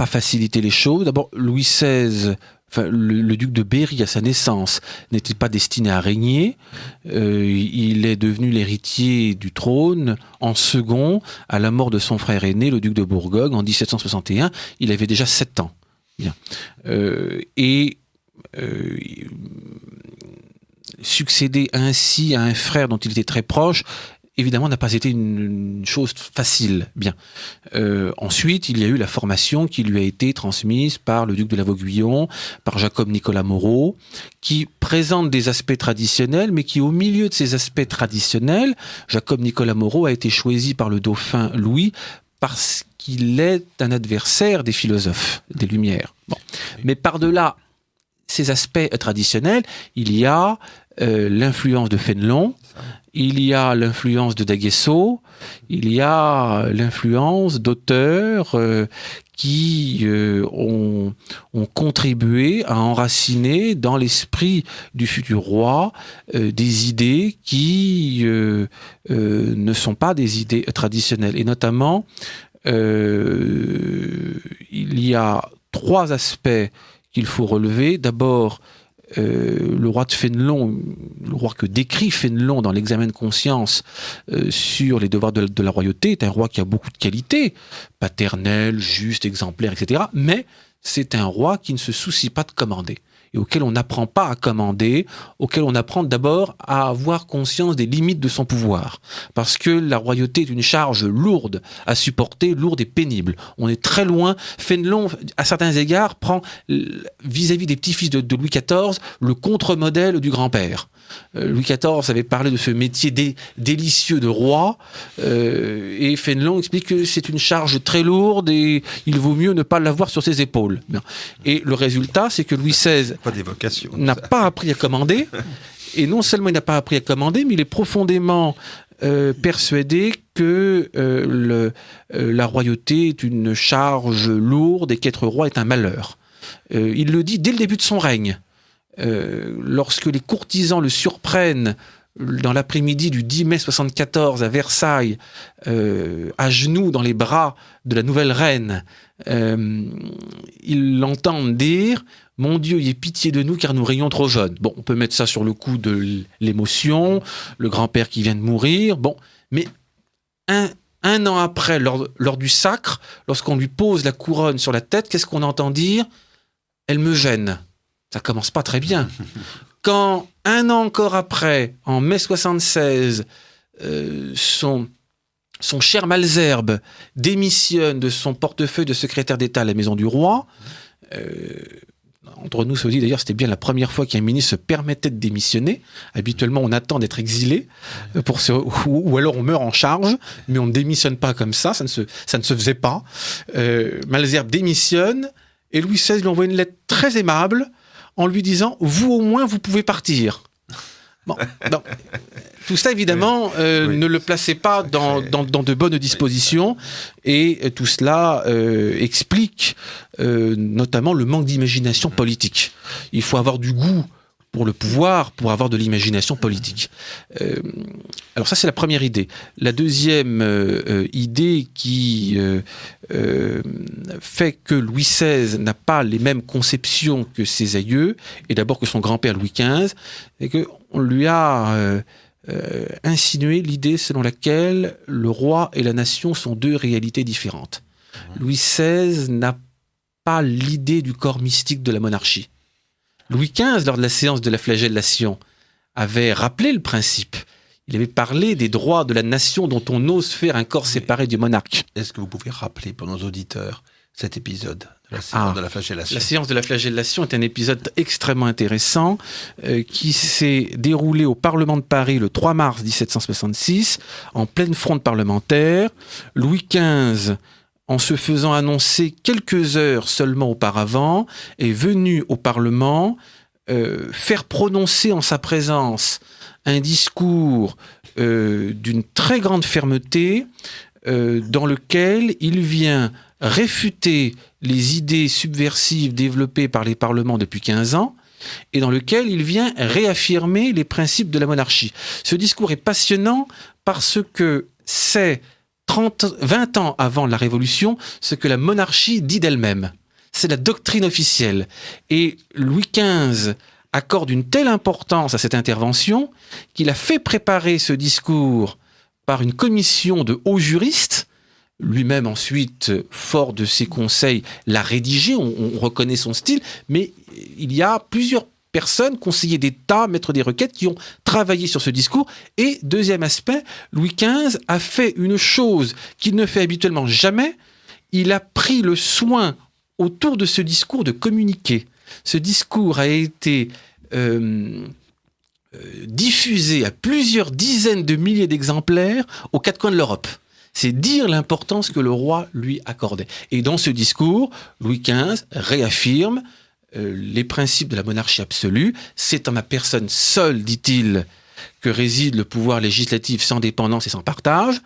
facilité les choses. D'abord, Louis XVI... le duc de Berry, à sa naissance, n'était pas destiné à régner. Il est devenu l'héritier du trône en second à la mort de son frère aîné, le duc de Bourgogne, en 1761. Il avait déjà 7 ans. Bien. Succéder ainsi à un frère dont il était très proche, évidemment, n'a pas été une chose facile. Bien. Ensuite, il y a eu la formation qui lui a été transmise par le duc de la Vauguyon, par Jacob-Nicolas Moreau, qui présente des aspects traditionnels, mais qui, au milieu de ces aspects traditionnels, Jacob-Nicolas Moreau a été choisi par le dauphin Louis parce qu'il est un adversaire des philosophes, des Lumières. Bon. Mais par-delà ces aspects traditionnels, il y a l'influence de Fénelon, il y a l'influence de D'Aguesseau, il y a l'influence d'auteurs qui ont contribué à enraciner dans l'esprit du futur roi des idées qui ne sont pas des idées traditionnelles. Et notamment, il y a 3 aspects qu'il faut relever. D'abord, le roi de Fénelon, le roi que décrit Fénelon dans l'examen de conscience sur les devoirs de la royauté, est un roi qui a beaucoup de qualités, paternel, juste, exemplaire, etc. Mais c'est un roi qui ne se soucie pas de commander, et auquel on n'apprend pas à commander, auquel on apprend d'abord à avoir conscience des limites de son pouvoir. Parce que la royauté est une charge lourde à supporter, lourde et pénible. On est très loin. Fénelon, à certains égards, prend, vis-à-vis des petits-fils de Louis XIV, le contre-modèle du grand-père. Louis XIV avait parlé de ce métier délicieux de roi, et Fénelon explique que c'est une charge très lourde et il vaut mieux ne pas l'avoir sur ses épaules. Et le résultat, c'est que Louis XVI n'a pas appris à commander, et non seulement il n'a pas appris à commander, mais il est profondément persuadé que la royauté est une charge lourde et qu'être roi est un malheur. Il le dit dès le début de son règne. Lorsque les courtisans le surprennent dans l'après-midi du 10 mai 74 à Versailles, à genoux dans les bras de la nouvelle reine, ils l'entendent dire « Mon Dieu, ayez pitié de nous car nous rayons trop jeunes ». Bon, on peut mettre ça sur le coup de l'émotion, le grand-père qui vient de mourir, bon, mais un an après, lors du sacre, lorsqu'on lui pose la couronne sur la tête, qu'est-ce qu'on entend dire ? « Elle me gêne ». Ça commence pas très bien. Quand, un an encore après, en mai 76, son cher Malesherbes démissionne de son portefeuille de secrétaire d'État à la Maison du Roi, entre nous, ça dit d'ailleurs, c'était bien la première fois qu'un ministre se permettait de démissionner. Habituellement, on attend d'être exilé, ou alors on meurt en charge, mais on ne démissionne pas comme ça, ça ne se faisait pas. Malesherbes démissionne, et Louis XVI lui envoie une lettre très aimable, en lui disant « vous au moins, vous pouvez partir ». Bon, non. Tout ça, évidemment, ne le plaçait pas dans de bonnes dispositions, et tout cela explique notamment le manque d'imagination politique. Il faut avoir du goût pour le pouvoir, pour avoir de l'imagination politique. Alors ça, c'est la première idée. La deuxième idée qui fait que Louis XVI n'a pas les mêmes conceptions que ses aïeux, et d'abord que son grand-père Louis XV, c'est qu'on lui a insinué l'idée selon laquelle le roi et la nation sont deux réalités différentes. Louis XVI n'a pas l'idée du corps mystique de la monarchie. Louis XV, lors de la séance de la flagellation, avait rappelé le principe. Il avait parlé des droits de la nation dont on ose faire un corps séparé du monarque. Est-ce que vous pouvez rappeler pour nos auditeurs cet épisode de la séance de la flagellation? La séance de la flagellation est un épisode extrêmement intéressant qui s'est déroulé au Parlement de Paris le 3 mars 1766, en pleine fronde parlementaire. Louis XV, en se faisant annoncer quelques heures seulement auparavant, est venu au Parlement faire prononcer en sa présence un discours d'une très grande fermeté dans lequel il vient réfuter les idées subversives développées par les parlements depuis 15 ans et dans lequel il vient réaffirmer les principes de la monarchie. Ce discours est passionnant parce que c'est 20 ans avant la Révolution, ce que la monarchie dit d'elle-même. C'est la doctrine officielle. Et Louis XV accorde une telle importance à cette intervention qu'il a fait préparer ce discours par une commission de hauts juristes. Lui-même, ensuite, fort de ses conseils, l'a rédigé. On reconnaît son style. Mais il y a plusieurs personnes, conseillers d'État, maîtres des requêtes, qui ont travaillé sur ce discours. Et deuxième aspect, Louis XV a fait une chose qu'il ne fait habituellement jamais. Il a pris le soin, autour de ce discours, de communiquer. Ce discours a été diffusé à plusieurs dizaines de milliers d'exemplaires aux quatre coins de l'Europe. C'est dire l'importance que le roi lui accordait. Et dans ce discours, Louis XV réaffirme les principes de la monarchie absolue. C'est en ma personne seule, dit-il, que réside le pouvoir législatif sans dépendance et sans partage.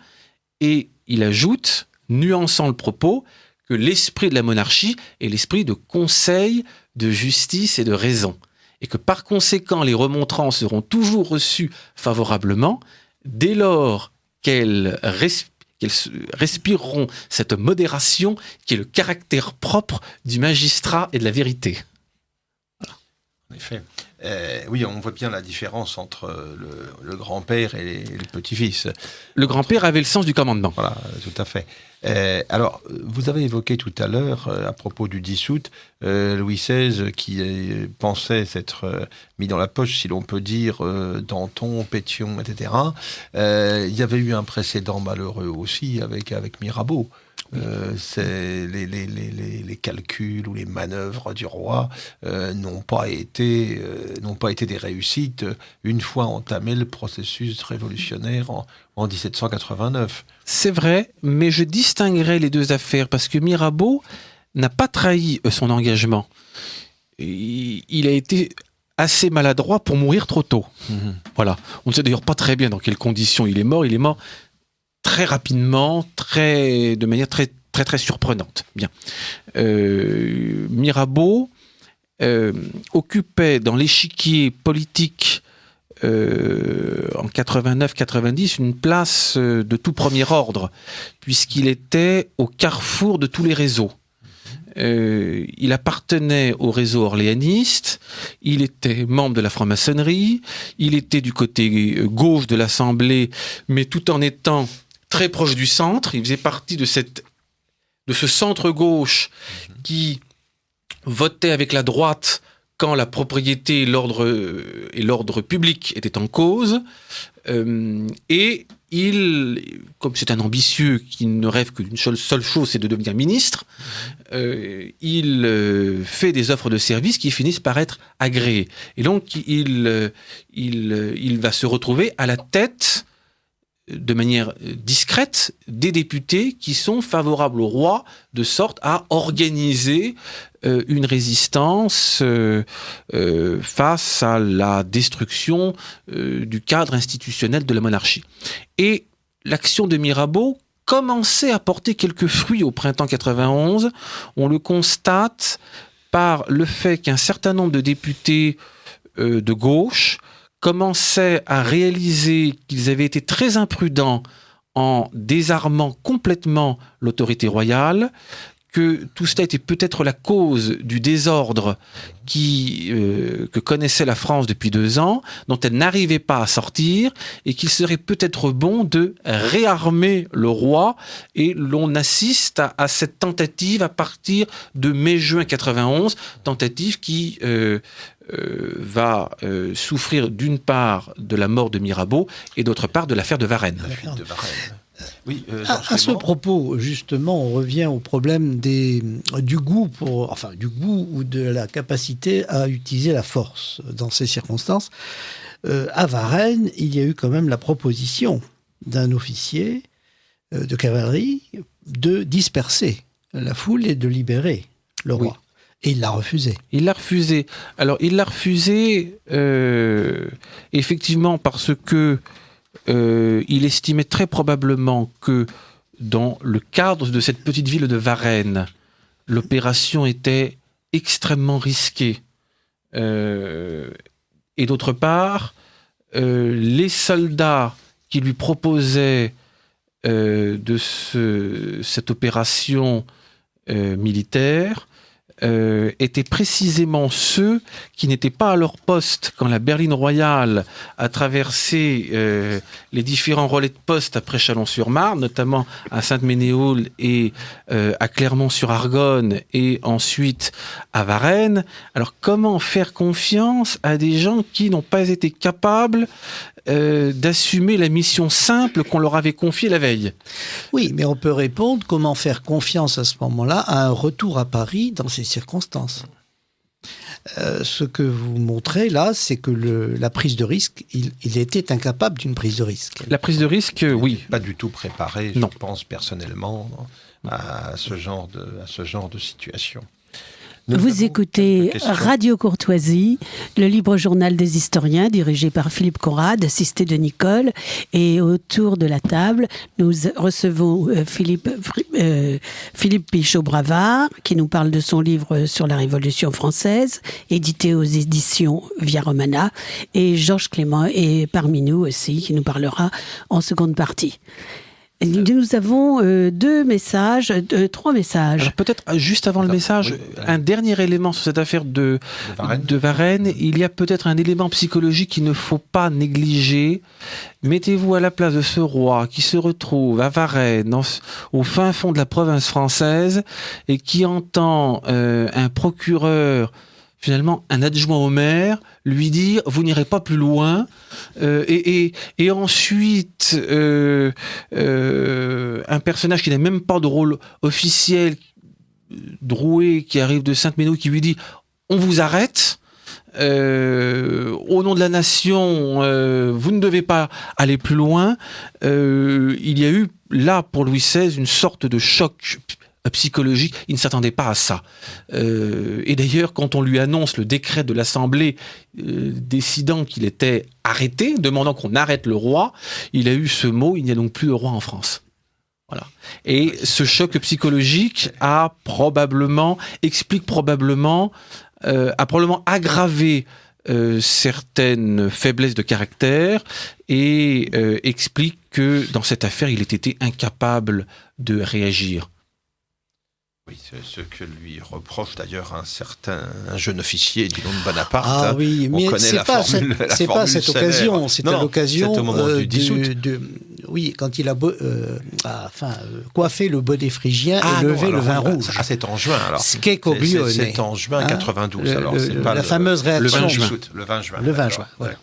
Et il ajoute, nuançant le propos, que l'esprit de la monarchie est l'esprit de conseil, de justice et de raison. Et que par conséquent, les remontrances seront toujours reçues favorablement dès lors qu'elles respireront cette modération qui est le caractère propre du magistrat et de la vérité. En effet. Oui, on voit bien la différence entre le grand-père et le petit-fils. Le grand-père avait le sens du commandement. Voilà, tout à fait. Alors, vous avez évoqué tout à l'heure, à propos du 10 août, Louis XVI qui pensait s'être mis dans la poche, si l'on peut dire, Danton, Pétion, etc. Il y avait eu un précédent malheureux aussi avec Mirabeau. C'est les calculs ou les manœuvres du roi n'ont pas été des réussites une fois entamé le processus révolutionnaire en 1789. C'est vrai, mais je distinguerai les deux affaires parce que Mirabeau n'a pas trahi son engagement. Il a été assez maladroit pour mourir trop tôt. Voilà. On ne sait d'ailleurs pas très bien dans quelles conditions il est mort. Il est mort très rapidement, de manière très, très, très surprenante. Bien. Mirabeau occupait dans l'échiquier politique en 89-90 une place de tout premier ordre, puisqu'il était au carrefour de tous les réseaux. Il appartenait au réseau orléaniste, il était membre de la franc-maçonnerie, il était du côté gauche de l'Assemblée, mais tout en étant très proche du centre. Il faisait partie de ce centre-gauche qui votait avec la droite quand la propriété et l'ordre public étaient en cause. Et comme c'est un ambitieux qui ne rêve que d'une seule chose, c'est de devenir ministre, il fait des offres de services qui finissent par être agréées. Et donc, il va se retrouver à la tête, de manière discrète, des députés qui sont favorables au roi, de sorte à organiser une résistance face à la destruction du cadre institutionnel de la monarchie. Et l'action de Mirabeau commençait à porter quelques fruits au printemps 91. On le constate par le fait qu'un certain nombre de députés de gauche commençaient à réaliser qu'ils avaient été très imprudents en désarmant complètement l'autorité royale, que tout cela était peut-être la cause du désordre que connaissait la France depuis 2 ans, dont elle n'arrivait pas à sortir, et qu'il serait peut-être bon de réarmer le roi. Et l'on assiste à cette tentative à partir de mai-juin 91, tentative qui va souffrir d'une part de la mort de Mirabeau et d'autre part de l'affaire de Varennes. Oui, à ce propos, justement, on revient au problème du goût ou de la capacité à utiliser la force dans ces circonstances. À Varennes, il y a eu quand même la proposition d'un officier de cavalerie de disperser la foule et de libérer le roi. Oui. Et il l'a refusé. Il l'a refusé. Alors, il l'a refusé effectivement parce que il estimait très probablement que dans le cadre de cette petite ville de Varennes, l'opération était extrêmement risquée. Et d'autre part, les soldats qui lui proposaient cette opération militaire étaient précisément ceux qui n'étaient pas à leur poste quand la berline royale a traversé les différents relais de poste après Chalon-sur-Marne, notamment à Sainte-Ménéhould et à Clermont-sur-Argonne et ensuite à Varennes. Alors comment faire confiance à des gens qui n'ont pas été capables d'assumer la mission simple qu'on leur avait confiée la veille? Oui, mais on peut répondre comment faire confiance à ce moment-là à un retour à Paris dans ces circonstances. Ce que vous montrez là, c'est que la prise de risque, il était incapable d'une prise de risque. La prise de risque, oui. Pas du tout préparé, je pense personnellement, à ce genre de situation. Vous écoutez Radio Courtoisie, le libre journal des historiens, dirigé par Philippe Conrad, assisté de Nicole. Et autour de la table, nous recevons Philippe Pichot-Bravard, qui nous parle de son livre sur la Révolution française, édité aux éditions Via Romana. Et Georges Clément est parmi nous aussi, qui nous parlera en seconde partie. Nous avons 3 messages. Alors peut-être juste avant le message, un dernier élément sur cette affaire de Varennes. Il y a peut-être un élément psychologique qu'il ne faut pas négliger. Mettez-vous à la place de ce roi qui se retrouve à Varennes, au fin fond de la province française, et qui entend un procureur, finalement un adjoint au maire, lui dire « vous n'irez pas plus loin ». Et ensuite, un personnage qui n'a même pas de rôle officiel, Drouet, qui arrive de Sainte-Ménéhould, qui lui dit « on vous arrête ». Au nom de la nation, vous ne devez pas aller plus loin. Il y a eu là pour Louis XVI une sorte de choc psychologique, il ne s'attendait pas à ça. Et d'ailleurs, quand on lui annonce le décret de l'Assemblée décidant qu'il était arrêté, demandant qu'on arrête le roi, il a eu ce mot, il n'y a donc plus de roi en France. Voilà. Et ce choc psychologique a probablement aggravé certaines faiblesses de caractère et explique que dans cette affaire, il ait été incapable de réagir. Oui, c'est ce que lui reproche d'ailleurs un jeune officier du nom de Bonaparte. Ah oui, mais c'est pas cette occasion. C'est à l'occasion au moment du 10 août. Oui, quand il a coiffé le bonnet phrygien et levé le vin rouge. Ah, c'est en juin alors. C'est en juin 92. Alors c'est pas la fameuse réaction. Le 20 juin. Le 20 juin. Voilà.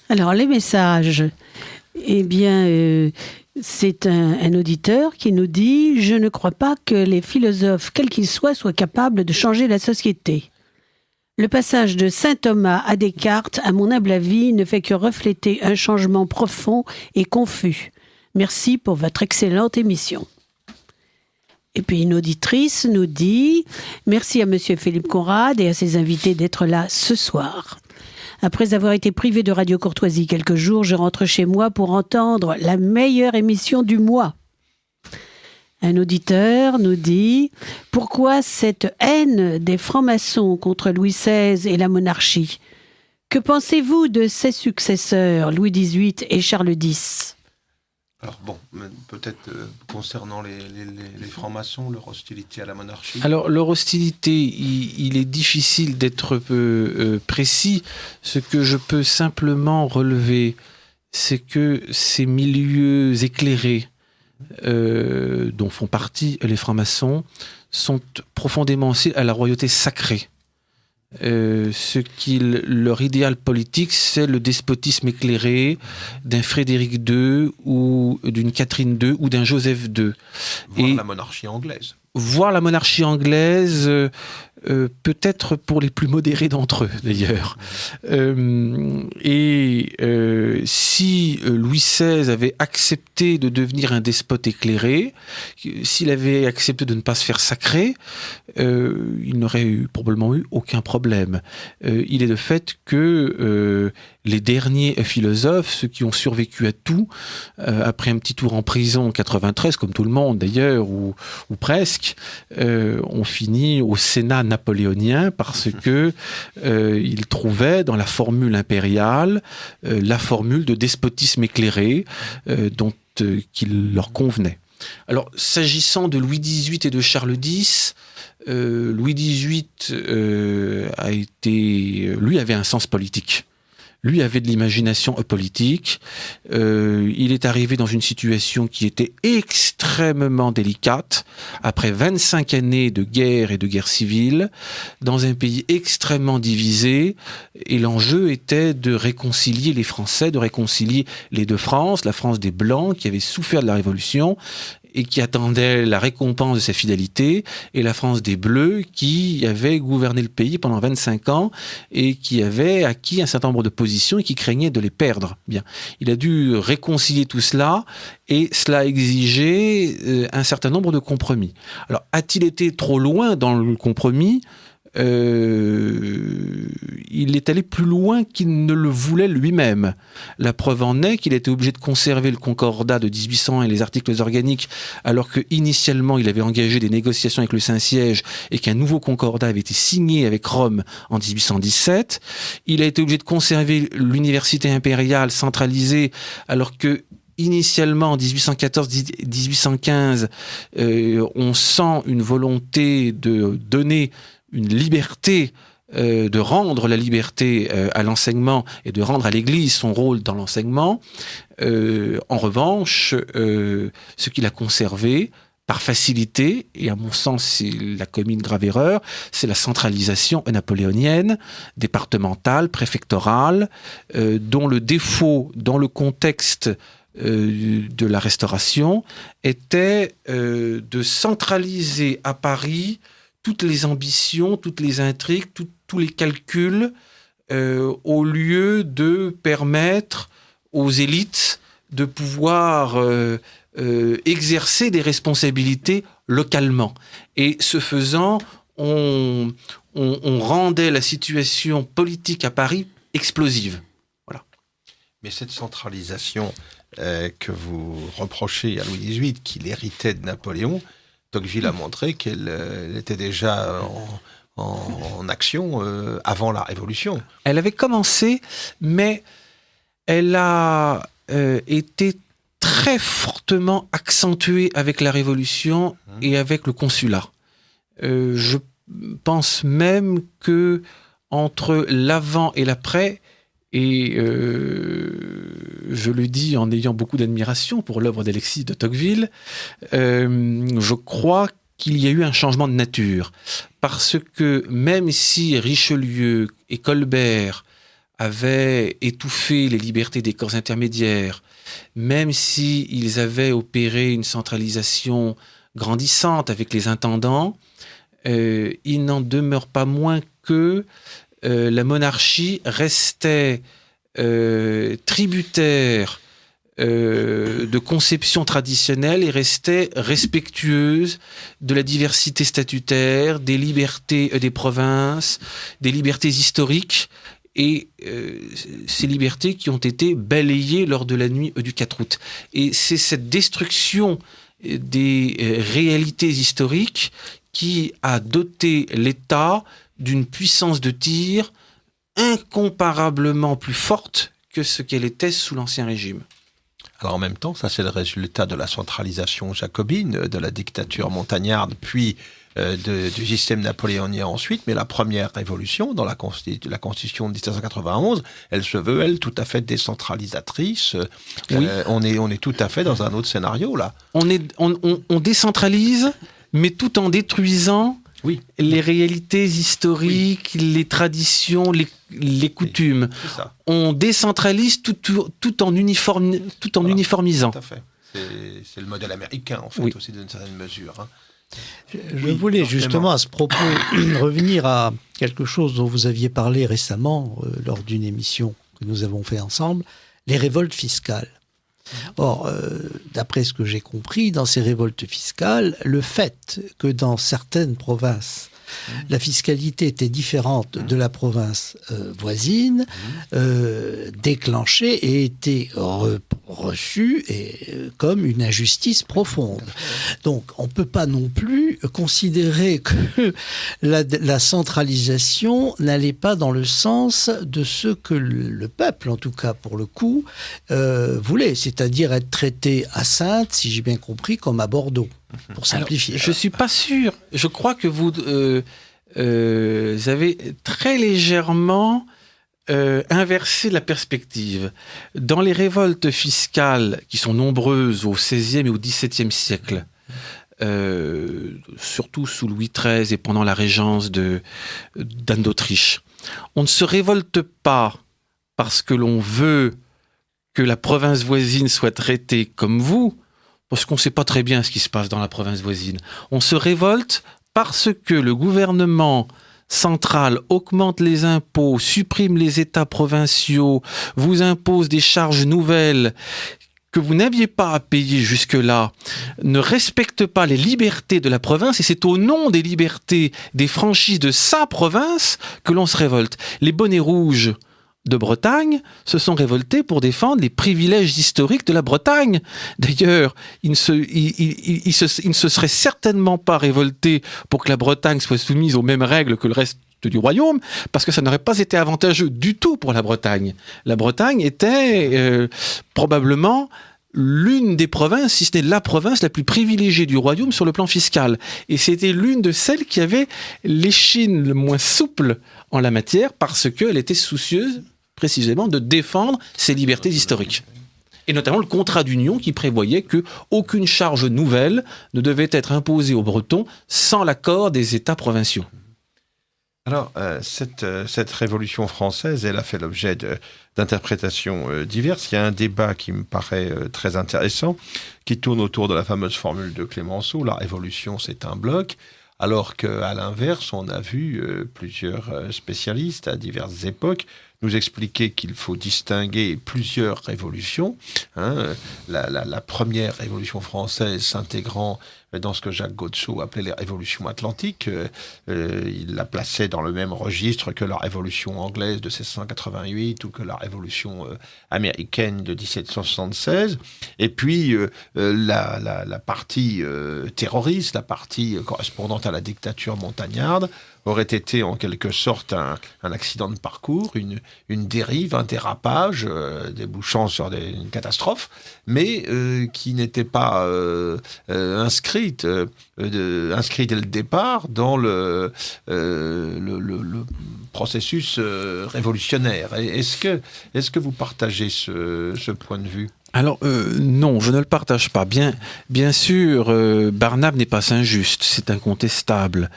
Alors les messages. Eh bien. C'est un auditeur qui nous dit « Je ne crois pas que les philosophes, quels qu'ils soient capables de changer la société. Le passage de saint Thomas à Descartes, à mon humble avis, ne fait que refléter un changement profond et confus. Merci pour votre excellente émission. » Et puis une auditrice nous dit « Merci à Monsieur Philippe Conrad et à ses invités d'être là ce soir. Après avoir été privé de Radio Courtoisie quelques jours, je rentre chez moi pour entendre la meilleure émission du mois. » Un auditeur nous dit « Pourquoi cette haine des francs-maçons contre Louis XVI et la monarchie ? Que pensez-vous de ses successeurs, Louis XVIII et Charles X ?» Alors bon, peut-être concernant les francs-maçons, leur hostilité à la monarchie. Alors leur hostilité, il est difficile d'être précis. Ce que je peux simplement relever, c'est que ces milieux éclairés dont font partie les francs-maçons sont profondément hostiles à la royauté sacrée. Leur idéal politique, c'est le despotisme éclairé d'un Frédéric II ou d'une Catherine II ou d'un Joseph II. Voire la monarchie anglaise. Voir la monarchie anglaise, peut-être pour les plus modérés d'entre eux d'ailleurs. Si Louis XVI avait accepté de devenir un despote éclairé, s'il avait accepté de ne pas se faire sacrer, il n'aurait probablement eu aucun problème. Il est de fait que les derniers philosophes, ceux qui ont survécu à tout, après un petit tour en prison en 93, comme tout le monde d'ailleurs, ou presque, ont fini au Sénat napoléonien parce que ils trouvaient dans la formule impériale la formule de despotisme éclairé qui leur convenait. Alors, s'agissant de Louis XVIII et de Charles X, Louis XVIII lui avait un sens politique. Lui avait de l'imagination politique. Il est arrivé dans une situation qui était extrêmement délicate, après 25 années de guerre et de guerre civile, dans un pays extrêmement divisé, et l'enjeu était de réconcilier les Français, de réconcilier les deux France, la France des Blancs qui avaient souffert de la Révolution, et qui attendait la récompense de sa fidélité, et la France des Bleus qui avait gouverné le pays pendant 25 ans et qui avait acquis un certain nombre de positions et qui craignait de les perdre. Bien, il a dû réconcilier tout cela et cela exigeait un certain nombre de compromis. Alors, a-t-il été trop loin dans le compromis ? Il est allé plus loin qu'il ne le voulait lui-même. La preuve en est qu'il était obligé de conserver le Concordat de 1801 et les articles organiques, alors que initialement il avait engagé des négociations avec le Saint-Siège et qu'un nouveau Concordat avait été signé avec Rome en 1817. Il a été obligé de conserver l'université impériale centralisée, alors que initialement, en 1814-1815, on sent une volonté de donner une liberté, de rendre la liberté à l'enseignement et de rendre à l'Église son rôle dans l'enseignement. En revanche, ce qu'il a conservé par facilité, et à mon sens il a commis une grave erreur, c'est la centralisation napoléonienne, départementale, préfectorale, dont le défaut dans le contexte de la Restauration était de centraliser à Paris toutes les ambitions, toutes les intrigues, tous les calculs, au lieu de permettre aux élites de pouvoir exercer des responsabilités localement. Et ce faisant, on rendait la situation politique à Paris explosive. Voilà. Mais cette centralisation que vous reprochez à Louis XVIII, qu'il héritait de Napoléon, Tocqueville a montré qu'elle était déjà en action avant la Révolution. Elle avait commencé, mais elle a été très fortement accentuée avec la Révolution et avec le consulat. Je pense même que entre l'avant et l'après, et je le dis en ayant beaucoup d'admiration pour l'œuvre d'Alexis de Tocqueville, je crois qu'il y a eu un changement de nature. Parce que même si Richelieu et Colbert avaient étouffé les libertés des corps intermédiaires, même s'ils avaient opéré une centralisation grandissante avec les intendants, il n'en demeure pas moins que la monarchie restait tributaire de conception traditionnelle et restait respectueuse de la diversité statutaire, des libertés des provinces, des libertés historiques, et ces libertés qui ont été balayées lors de la nuit du 4 août. Et c'est cette destruction des réalités historiques qui a doté l'État d'une puissance de tir incomparablement plus forte que ce qu'elle était sous l'Ancien Régime. Alors en même temps, ça c'est le résultat de la centralisation jacobine, de la dictature montagnarde, puis du système napoléonien ensuite, mais la première révolution dans la Constitution de 1791, elle se veut, elle, tout à fait décentralisatrice. Oui. On est tout à fait dans un autre scénario, là. On décentralise, mais tout en détruisant les réalités historiques, les traditions, les coutumes. Oui, c'est ça. On décentralise tout en uniformisant. Tout à fait. C'est le modèle américain, en fait, aussi, d'une certaine mesure. Hein. Je voulais justement à ce propos revenir à quelque chose dont vous aviez parlé récemment lors d'une émission que nous avons fait ensemble, les révoltes fiscales. Or, d'après ce que j'ai compris, dans ces révoltes fiscales, le fait que dans certaines provinces, la fiscalité était différente de la province voisine, déclenchait et était reçue comme une injustice profonde. Donc, on ne peut pas non plus considérer que la centralisation n'allait pas dans le sens de ce que le peuple, en tout cas pour le coup, voulait, c'est-à-dire être traité à Saintes, si j'ai bien compris, comme à Bordeaux, pour simplifier. Alors, je ne suis pas sûr. Je crois que vous avez très légèrement inversé la perspective. Dans les révoltes fiscales, qui sont nombreuses au XVIe et au XVIIe siècle, surtout sous Louis XIII et pendant la régence d'Anne d'Autriche, on ne se révolte pas parce que l'on veut que la province voisine soit traitée comme vous, parce qu'on ne sait pas très bien ce qui se passe dans la province voisine. On se révolte parce que le gouvernement central augmente les impôts, supprime les États provinciaux, vous impose des charges nouvelles que vous n'aviez pas à payer jusque-là, ne respecte pas les libertés de la province, et c'est au nom des libertés, des franchises de sa province que l'on se révolte. Les bonnets rouges de Bretagne se sont révoltés pour défendre les privilèges historiques de la Bretagne. D'ailleurs, ils ne se seraient certainement pas révoltés pour que la Bretagne soit soumise aux mêmes règles que le reste du royaume, parce que ça n'aurait pas été avantageux du tout pour la Bretagne. La Bretagne était probablement l'une des provinces, si ce n'est la province la plus privilégiée du royaume sur le plan fiscal. Et c'était l'une de celles qui avait l'échine le moins souple en la matière, parce qu'elle était soucieuse précisément de défendre ses libertés historiques. Et notamment le contrat d'union qui prévoyait qu'aucune charge nouvelle ne devait être imposée aux Bretons sans l'accord des États provinciaux. Alors, cette révolution française, elle a fait l'objet d'interprétations diverses. Il y a un débat qui me paraît très intéressant, qui tourne autour de la fameuse formule de Clémenceau, la révolution c'est un bloc, alors qu'à l'inverse, on a vu plusieurs spécialistes à diverses époques nous expliquer qu'il faut distinguer plusieurs révolutions. La première révolution française s'intégrant dans ce que Jacques Godso appelait les révolutions atlantiques. Il la plaçait dans le même registre que la révolution anglaise de 1688 ou que la révolution américaine de 1776. Et puis la partie terroriste, la partie correspondante à la dictature montagnarde, aurait été en quelque sorte un accident de parcours, une dérive, un dérapage débouchant sur une catastrophe, mais qui n'était pas inscrite dès le départ dans le processus révolutionnaire. Est-ce que vous partagez ce point de vue ? Alors non, je ne le partage pas. Bien sûr, Barnave n'est pas Saint-Just, c'est incontestable.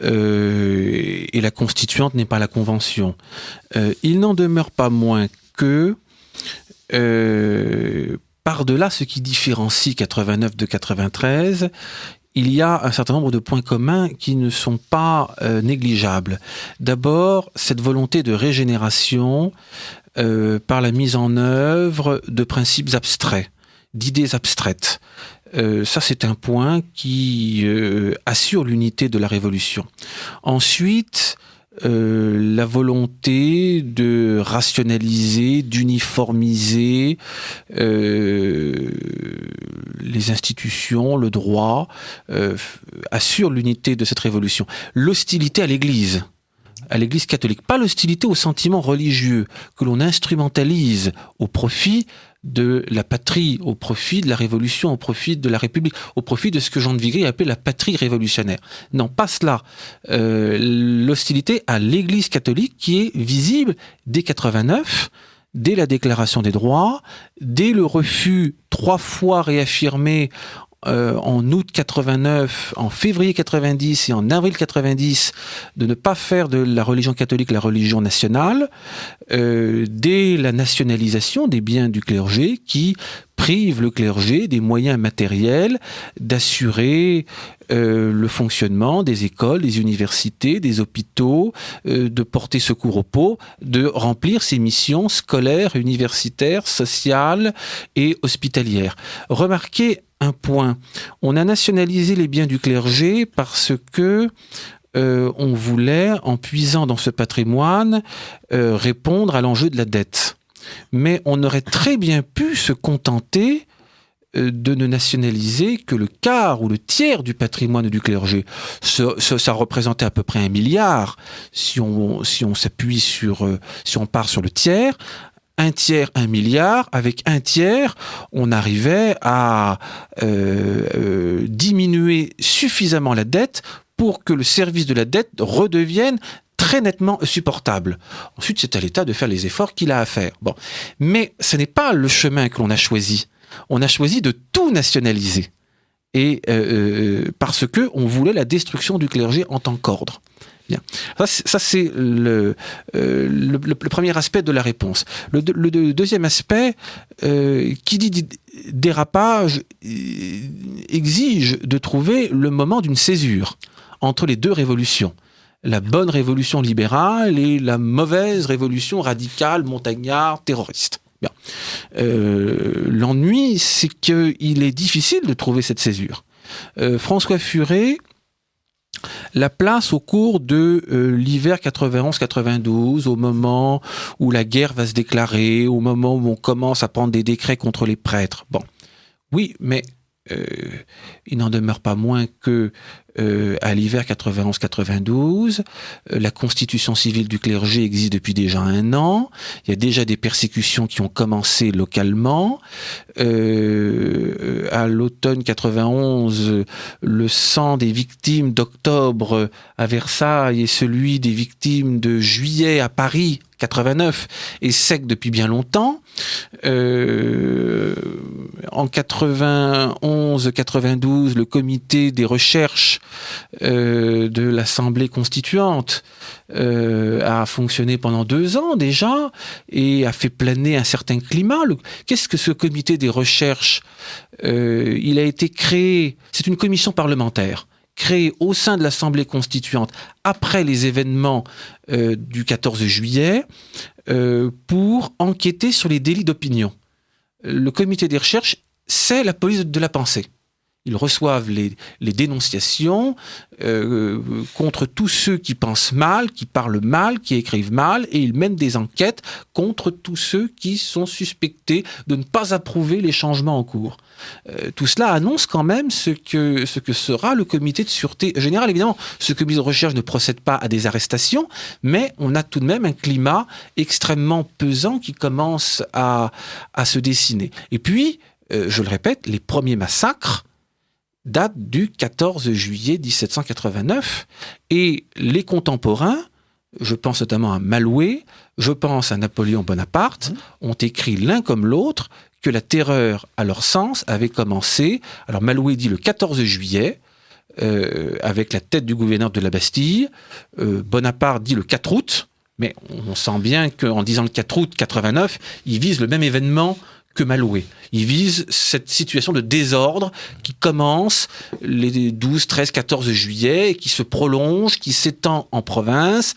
Et la constituante n'est pas la Convention. Il n'en demeure pas moins que, par-delà ce qui différencie 89 de 93, il y a un certain nombre de points communs qui ne sont pas négligeables. D'abord, cette volonté de régénération par la mise en œuvre de principes abstraits, d'idées abstraites. Ça, c'est un point qui assure l'unité de la Révolution. Ensuite, la volonté de rationaliser, d'uniformiser les institutions, le droit, assure l'unité de cette Révolution. L'hostilité à l'Église catholique, pas l'hostilité aux sentiments religieux que l'on instrumentalise au profit de la patrie, au profit de la Révolution, au profit de la République, au profit de ce que Jean de Vigry appelait la patrie révolutionnaire. Non, pas cela. L'hostilité à l'Église catholique qui est visible dès 89, dès la Déclaration des droits, dès le refus 3 fois réaffirmé en août 89, en février 90 et en avril 90, de ne pas faire de la religion catholique la religion nationale, dès la nationalisation des biens du clergé qui prive le clergé des moyens matériels d'assurer le fonctionnement des écoles, des universités, des hôpitaux, de porter secours aux pauvres, de remplir ses missions scolaires, universitaires, sociales et hospitalières. Remarquez un point, on a nationalisé les biens du clergé parce que on voulait, en puisant dans ce patrimoine, répondre à l'enjeu de la dette. Mais on aurait très bien pu se contenter de ne nationaliser que le quart ou le tiers du patrimoine du clergé. Ça représentait à peu près 1 milliard si on s'appuie si on part sur le tiers. 1 tiers, 1 milliard. Avec 1 tiers, on arrivait à diminuer suffisamment la dette pour que le service de la dette redevienne très nettement supportable. Ensuite, c'est à l'État de faire les efforts qu'il a à faire. Bon. Mais ce n'est pas le chemin que l'on a choisi. On a choisi de tout nationaliser. Et parce que on voulait la destruction du clergé en tant qu'ordre. Bien. Ça c'est le premier aspect de la réponse. Le deuxième aspect, qui dit dérapage, exige de trouver le moment d'une césure entre les deux révolutions. La bonne révolution libérale et la mauvaise révolution radicale, montagnarde, terroriste. Bien. L'ennui, c'est qu'il est difficile de trouver cette césure. François Furet la place au cours de l'hiver 91-92, au moment où la guerre va se déclarer, au moment où on commence à prendre des décrets contre les prêtres. Bon, oui, mais il n'en demeure pas moins que à l'hiver 91-92, la constitution civile du clergé existe depuis déjà 1 an. Il y a déjà des persécutions qui ont commencé localement. À l'automne 91, le sang des victimes d'octobre à Versailles et celui des victimes de juillet à Paris 89 est sec depuis bien longtemps. En 91-92, le comité des recherches de l'Assemblée constituante a fonctionné pendant 2 ans déjà et a fait planer un certain climat. Qu'est-ce que ce comité des recherches il a été créé, c'est une commission parlementaire créée au sein de l'Assemblée constituante après les événements du 14 juillet pour enquêter sur les délits d'opinion. Le comité des recherches, c'est la police de la pensée. Ils reçoivent les dénonciations contre tous ceux qui pensent mal, qui parlent mal, qui écrivent mal, et ils mènent des enquêtes contre tous ceux qui sont suspectés de ne pas approuver les changements en cours. Tout cela annonce quand même ce que sera le comité de sûreté générale. Évidemment, ce comité de recherche ne procède pas à des arrestations, mais on a tout de même un climat extrêmement pesant qui commence à se dessiner. Et puis, je le répète, les premiers massacres datent du 14 juillet 1789 et les contemporains, je pense notamment à Malouet, je pense à Napoléon Bonaparte, ont écrit l'un comme l'autre que la terreur, à leur sens, avait commencé. Alors Malouet dit le 14 juillet, avec la tête du gouverneur de la Bastille. Bonaparte dit le 4 août, mais on sent bien qu'en disant le 4 août 89, il vise le même événement que Malouet. Il vise cette situation de désordre qui commence les 12, 13, 14 juillet et qui se prolonge, qui s'étend en province,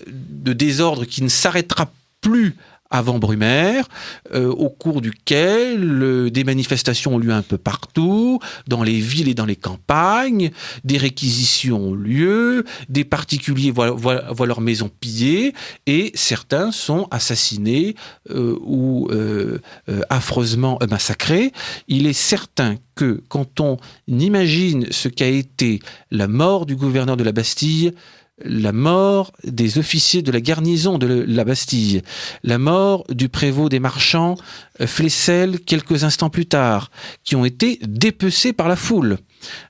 de désordre qui ne s'arrêtera plus avant Brumaire, au cours duquel des manifestations ont lieu un peu partout, dans les villes et dans les campagnes, des réquisitions ont lieu, des particuliers voient leur maison pillée, et certains sont assassinés ou affreusement massacrés. Il est certain que quand on imagine ce qu'a été la mort du gouverneur de la Bastille, la mort des officiers de la garnison de la Bastille, la mort du prévôt des marchands Flessel quelques instants plus tard, qui ont été dépecés par la foule,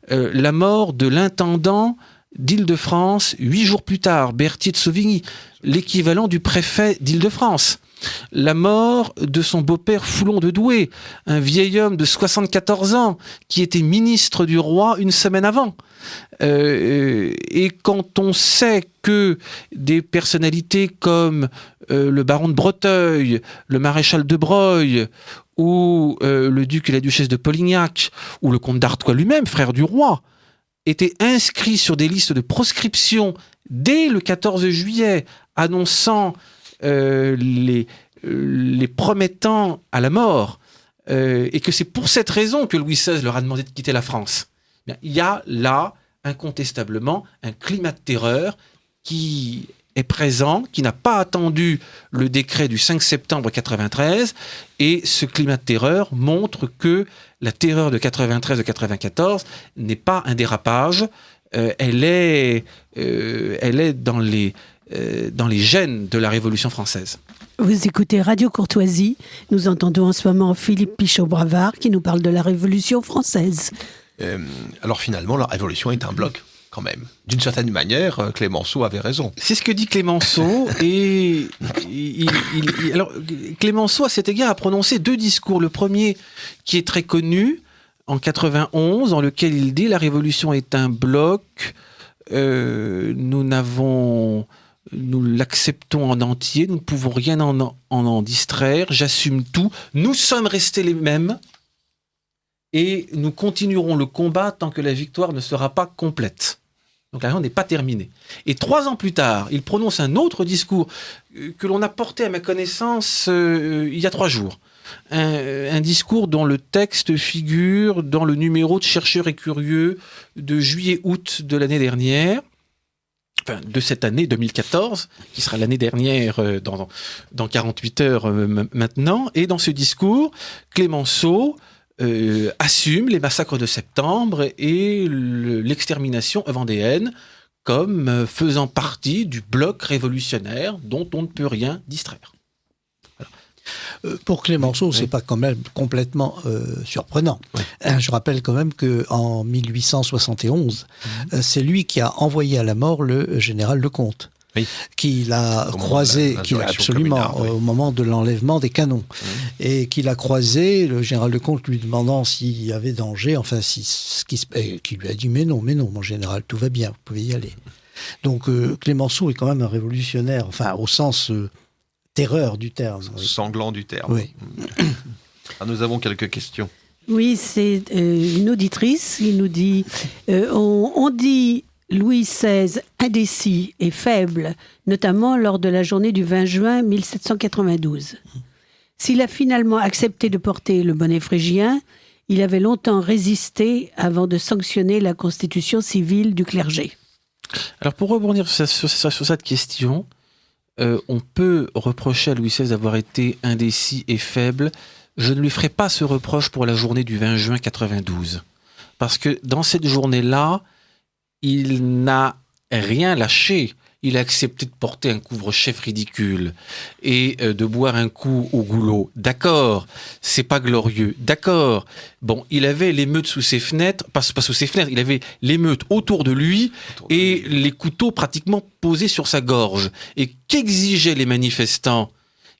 la mort de l'intendant d'Île-de-France 8 jours plus tard, Berthier de Sauvigny, l'équivalent du préfet d'Île-de-France, la mort de son beau-père Foulon de Douai, un vieil homme de 74 ans qui était ministre du roi une semaine avant. Et quand on sait que des personnalités comme le baron de Breteuil, le maréchal de Broglie, ou le duc et la duchesse de Polignac, ou le comte d'Artois lui-même, frère du roi, étaient inscrits sur des listes de proscription dès le 14 juillet, annonçant les promettant à la mort, et que c'est pour cette raison que Louis XVI leur a demandé de quitter la France. Bien, il y a là, incontestablement, un climat de terreur qui est présent, qui n'a pas attendu le décret du 5 septembre 93, et ce climat de terreur montre que la terreur de 93 de 94 n'est pas un dérapage, elle est dans les gènes de la Révolution française. Vous écoutez Radio Courtoisie. Nous entendons en ce moment Philippe Pichot-Bravard qui nous parle de la Révolution française. Alors finalement, la Révolution est un bloc, quand même. D'une certaine manière, Clémenceau avait raison. C'est ce que dit Clémenceau. Et alors, Clémenceau, à cet égard, a prononcé 2 discours. Le premier, qui est très connu, en 91, dans lequel il dit « La Révolution est un bloc. Nous l'acceptons en entier, nous ne pouvons rien en distraire, j'assume tout, nous sommes restés les mêmes et nous continuerons le combat tant que la victoire ne sera pas complète. » Donc la réunion n'est pas terminée. Et 3 ans plus tard, il prononce un autre discours que l'on a porté à ma connaissance il y a 3 jours. Un discours dont le texte figure dans le numéro de Chercheurs et Curieux de juillet-août de l'année dernière, enfin de cette année 2014, qui sera l'année dernière dans 48 heures maintenant. Et dans ce discours, Clémenceau assume les massacres de septembre et l'extermination vendéenne comme faisant partie du bloc révolutionnaire dont on ne peut rien distraire. Pour Clémenceau, c'est pas quand même complètement surprenant. Oui. Je rappelle quand même qu'en 1871, c'est lui qui a envoyé à la mort le général Lecomte. Oui. Qu'il a croisé, au moment de l'enlèvement des canons, et qu'il a croisé, le général Lecomte lui demandant s'il y avait danger, enfin qui lui a dit mais non mon général, tout va bien, vous pouvez y aller. Donc Clémenceau est quand même un révolutionnaire, enfin au sens terreur du terme. Sanglant du terme. Oui. Alors, nous avons quelques questions. Oui, c'est une auditrice qui nous dit on dit Louis XVI indécis et faible, notamment lors de la journée du 20 juin 1792. S'il a finalement accepté de porter le bonnet phrygien, il avait longtemps résisté avant de sanctionner la constitution civile du clergé. Alors pour rebondir sur cette question, on peut reprocher à Louis XVI d'avoir été indécis et faible. Je ne lui ferai pas ce reproche pour la journée du 20 juin 92. Parce que dans cette journée-là, il n'a rien lâché. Il a accepté de porter un couvre-chef ridicule et de boire un coup au goulot. D'accord, c'est pas glorieux. D'accord. Bon, il avait l'émeute sous ses fenêtres, pas sous ses fenêtres, il avait l'émeute autour de lui et les couteaux pratiquement posés sur sa gorge. Et qu'exigeaient les manifestants ?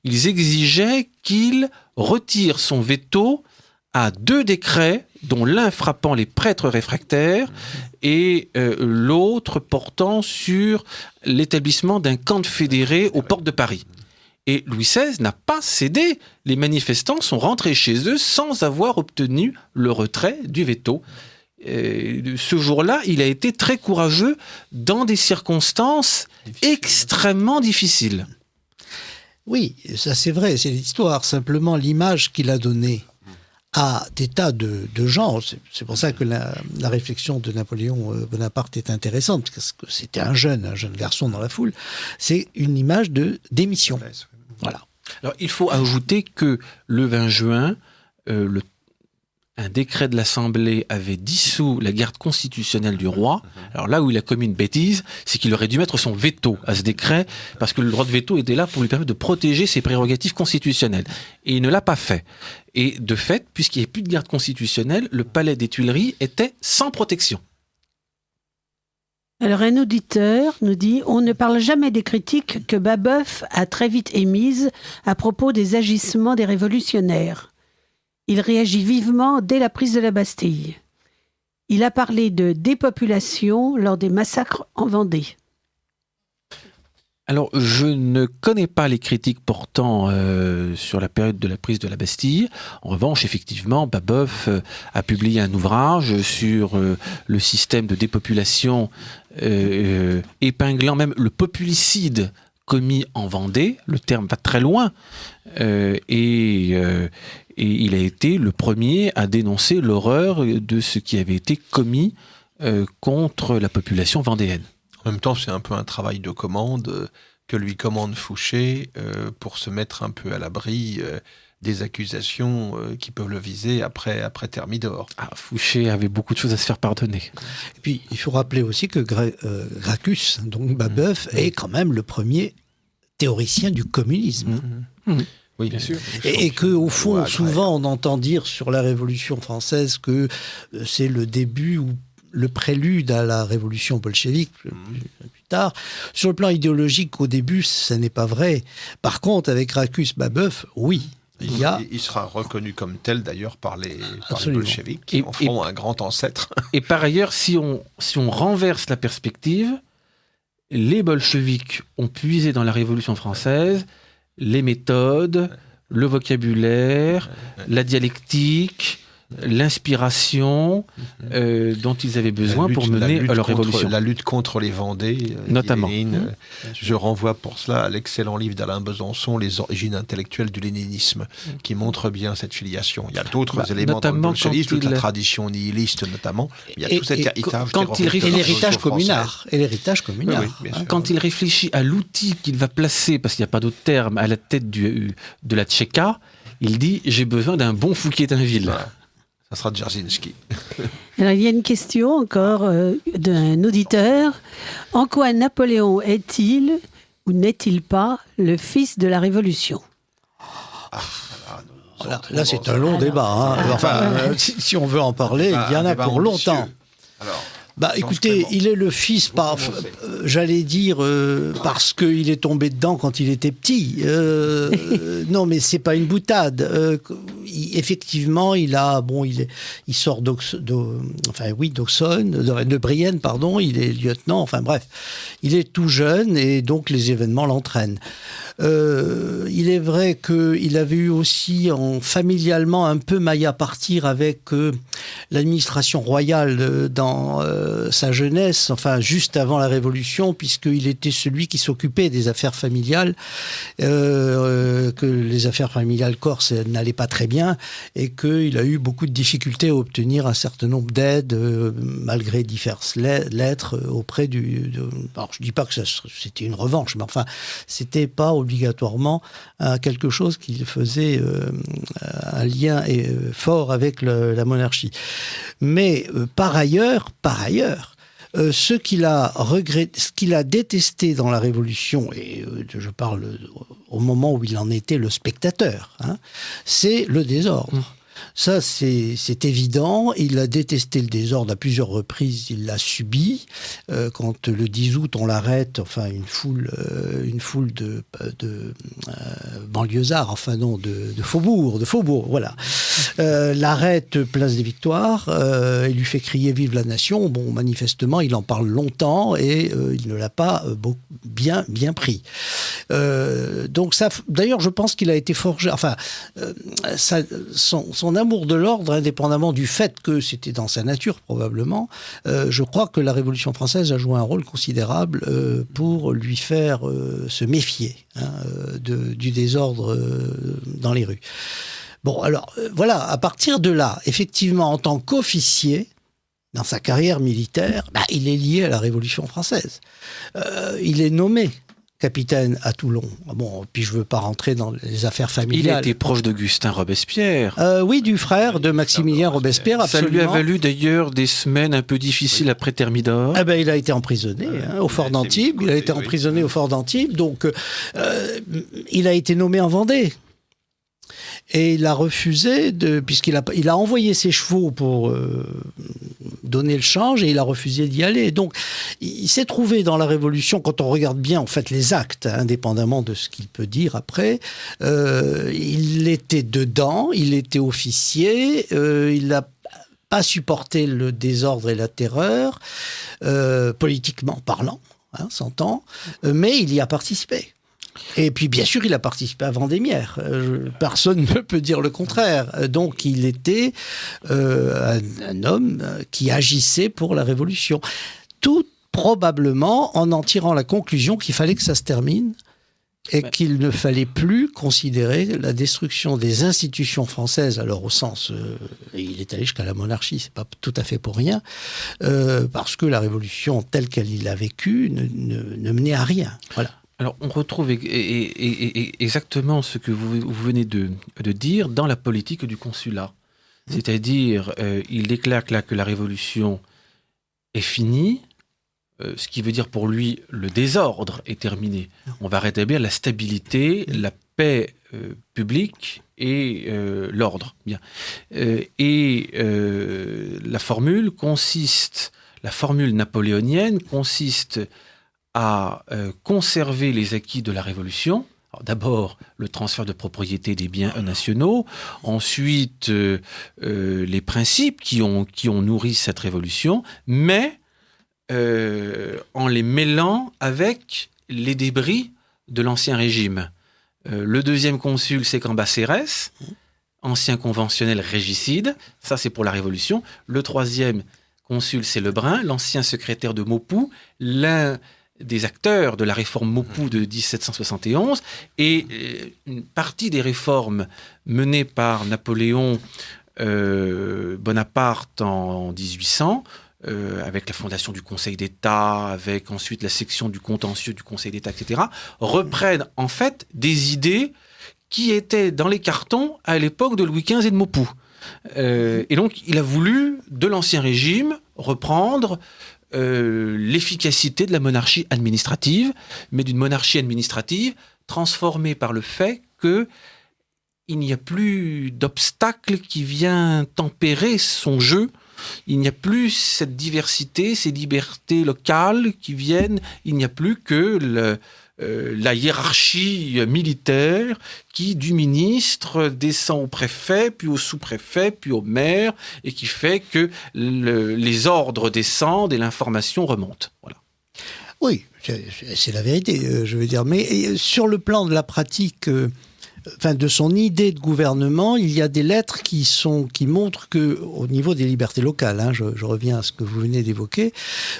Ils exigeaient qu'il retire son veto à 2 décrets, dont l'un frappant les prêtres réfractaires et l'autre portant sur l'établissement d'un camp de fédérés aux portes de Paris. Et Louis XVI n'a pas cédé. Les manifestants sont rentrés chez eux sans avoir obtenu le retrait du veto. Ce jour-là, il a été très courageux dans des circonstances extrêmement difficiles. Oui, ça c'est vrai, c'est l'histoire. Simplement, l'image qu'il a donnée à des tas de gens, c'est pour ça que la réflexion de Napoléon Bonaparte est intéressante, parce que c'était un jeune garçon dans la foule, c'est une image de démission. Voilà. Alors, il faut ajouter que le 20 juin, un décret de l'Assemblée avait dissous la garde constitutionnelle du roi. Alors là où il a commis une bêtise, c'est qu'il aurait dû mettre son veto à ce décret, parce que le droit de veto était là pour lui permettre de protéger ses prérogatives constitutionnelles. Et il ne l'a pas fait. Et de fait, puisqu'il n'y avait plus de garde constitutionnelle, le palais des Tuileries était sans protection. Alors un auditeur nous dit « On ne parle jamais des critiques que Babeuf a très vite émises à propos des agissements des révolutionnaires. Il réagit vivement dès la prise de la Bastille. Il a parlé de dépopulation lors des massacres en Vendée. » Alors, je ne connais pas les critiques portant sur la période de la prise de la Bastille. En revanche, effectivement, Babeuf a publié un ouvrage sur le système de dépopulation, épinglant même le populicide commis en Vendée. Le terme va très loin. Et il a été le premier à dénoncer l'horreur de ce qui avait été commis contre la population vendéenne. En même temps, c'est un peu un travail de commande que lui commande Fouché pour se mettre un peu à l'abri des accusations qui peuvent le viser après Thermidor. Fouché avait beaucoup de choses à se faire pardonner. Et puis, il faut rappeler aussi que Gracchus, donc Babeuf, est quand même le premier théoricien du communisme. Oui, bien sûr. Et qu'au fond, souvent, on entend dire sur la Révolution française que c'est le début ou le prélude à la révolution bolchevique plus tard. Sur le plan idéologique, au début, ce n'est pas vrai. Par contre, avec Gracchus Babeuf, oui. Il sera reconnu comme tel d'ailleurs par les bolcheviks qui en feront un grand ancêtre. Et par ailleurs, si on renverse la perspective, les bolcheviks ont puisé dans la Révolution française les méthodes, le vocabulaire, la dialectique, l'inspiration dont ils avaient besoin pour mener leur révolution. La lutte contre les Vendées, notamment. Lénine, je renvoie pour cela à l'excellent livre d'Alain Besançon, Les origines intellectuelles du léninisme, qui montre bien cette filiation. Il y a d'autres éléments dans le bolchevisme, toute la tradition nihiliste notamment. Il y a tout cet héritage. Et l'héritage communard. Quand il réfléchit à l'outil qu'il va placer, parce qu'il n'y a pas d'autre terme, à la tête de la Tchéka, il dit « J'ai besoin d'un bon Fouquier-Tinville ». Voilà. Ça sera Dzerzhinsky. Alors, il y a une question encore d'un auditeur. En quoi Napoléon est-il ou n'est-il pas le fils de la Révolution ? Là, c'est un long débat. Si on veut en parler, il y en a pour longtemps. Alors, écoutez, il est le fils, j'allais dire, parce qu'il est tombé dedans quand il était petit. Non, mais c'est pas une boutade. Effectivement, il sort d'Auxonne, de Brienne, pardon. Il est lieutenant. Enfin bref, il est tout jeune et donc les événements l'entraînent. Il est vrai qu'il avait eu aussi familialement un peu maille à partir avec l'administration royale dans sa jeunesse, enfin juste avant la Révolution, puisqu'il était celui qui s'occupait des affaires familiales, que les affaires familiales corses n'allaient pas très bien et qu'il a eu beaucoup de difficultés à obtenir un certain nombre d'aides malgré diverses lettres auprès alors je dis pas que c'était une revanche, mais enfin c'était pas obligatoirement quelque chose qui faisait un lien fort avec la monarchie. Mais par ailleurs, ce qu'il a détesté dans la Révolution, et je parle au moment où il en était le spectateur, c'est le désordre. Ça, c'est évident. Il a détesté le désordre à plusieurs reprises. Il l'a subi. Quand le 10 août, on l'arrête, enfin une foule de banlieusards, enfin non, de faubourg, voilà. L'arrête place des Victoires. Il lui fait crier vive la nation. Bon, manifestement, il en parle longtemps et il ne l'a pas bien pris. Donc ça, d'ailleurs, je pense qu'il a été forgé. Enfin, son son amour de l'ordre, indépendamment du fait que c'était dans sa nature probablement, je crois que la Révolution française a joué un rôle considérable pour lui faire se méfier du désordre dans les rues. Bon, alors voilà, à partir de là, effectivement, en tant qu'officier, dans sa carrière militaire, il est lié à la Révolution française. Il est nommé capitaine à Toulon. Bon, puis je ne veux pas rentrer dans les affaires familiales. Il a été proche d'Augustin Robespierre. Oui, du frère de Maximilien Robespierre, absolument. Ça lui a valu d'ailleurs des semaines un peu difficiles après Thermidor. Il a été emprisonné au Fort d'Antibes. Il a été emprisonné au Fort d'Antibes. Donc, il a été nommé en Vendée. Et il a refusé, puisqu'il a envoyé ses chevaux pour donner le change, et il a refusé d'y aller. Donc, il s'est trouvé dans la Révolution, quand on regarde bien en fait les actes, indépendamment de ce qu'il peut dire après, il était dedans, il était officier, il n'a pas supporté le désordre et la terreur, politiquement parlant, s'entend, mais il y a participé. Et puis, bien sûr, il a participé à Vendémiaire. Personne ne peut dire le contraire. Donc, il était un homme qui agissait pour la Révolution. Tout probablement en tirant la conclusion qu'il fallait que ça se termine et qu'il ne fallait plus considérer la destruction des institutions françaises, alors au sens... il est allé jusqu'à la monarchie, c'est pas tout à fait pour rien, parce que la Révolution telle qu'elle l'a vécue ne menait à rien. Voilà. Alors, on retrouve exactement ce que vous venez de dire dans la politique du consulat. C'est-à-dire, il déclare là que la Révolution est finie, ce qui veut dire pour lui, le désordre est terminé. On va rétablir la stabilité, la paix publique et l'ordre. Bien. La formule napoléonienne consiste à conserver les acquis de la Révolution. Alors, d'abord, le transfert de propriété des biens nationaux. Ensuite, les principes qui ont nourri cette Révolution, mais en les mêlant avec les débris de l'Ancien Régime. Le deuxième consul, c'est Cambacérès, ancien conventionnel régicide. Ça, c'est pour la Révolution. Le troisième consul, c'est Lebrun, l'ancien secrétaire de Maupoux, l'un des acteurs de la réforme Maupoux de 1771, et une partie des réformes menées par Napoléon Bonaparte en 1800, avec la fondation du Conseil d'État, avec ensuite la section du contentieux du Conseil d'État, etc., reprennent en fait des idées qui étaient dans les cartons à l'époque de Louis XV et de Maupoux. Et donc, il a voulu, de l'Ancien Régime, reprendre l'efficacité de la monarchie administrative, mais d'une monarchie administrative transformée par le fait qu'il n'y a plus d'obstacle qui vient tempérer son jeu. Il n'y a plus cette diversité, ces libertés locales qui viennent. Il n'y a plus que la hiérarchie militaire qui, du ministre, descend au préfet, puis au sous-préfet, puis au maire, et qui fait que les ordres descendent et l'information remonte. Voilà. Oui, c'est la vérité, je veux dire. Mais sur le plan de la pratique... de son idée de gouvernement, il y a des lettres qui montrent que, au niveau des libertés locales, je reviens à ce que vous venez d'évoquer,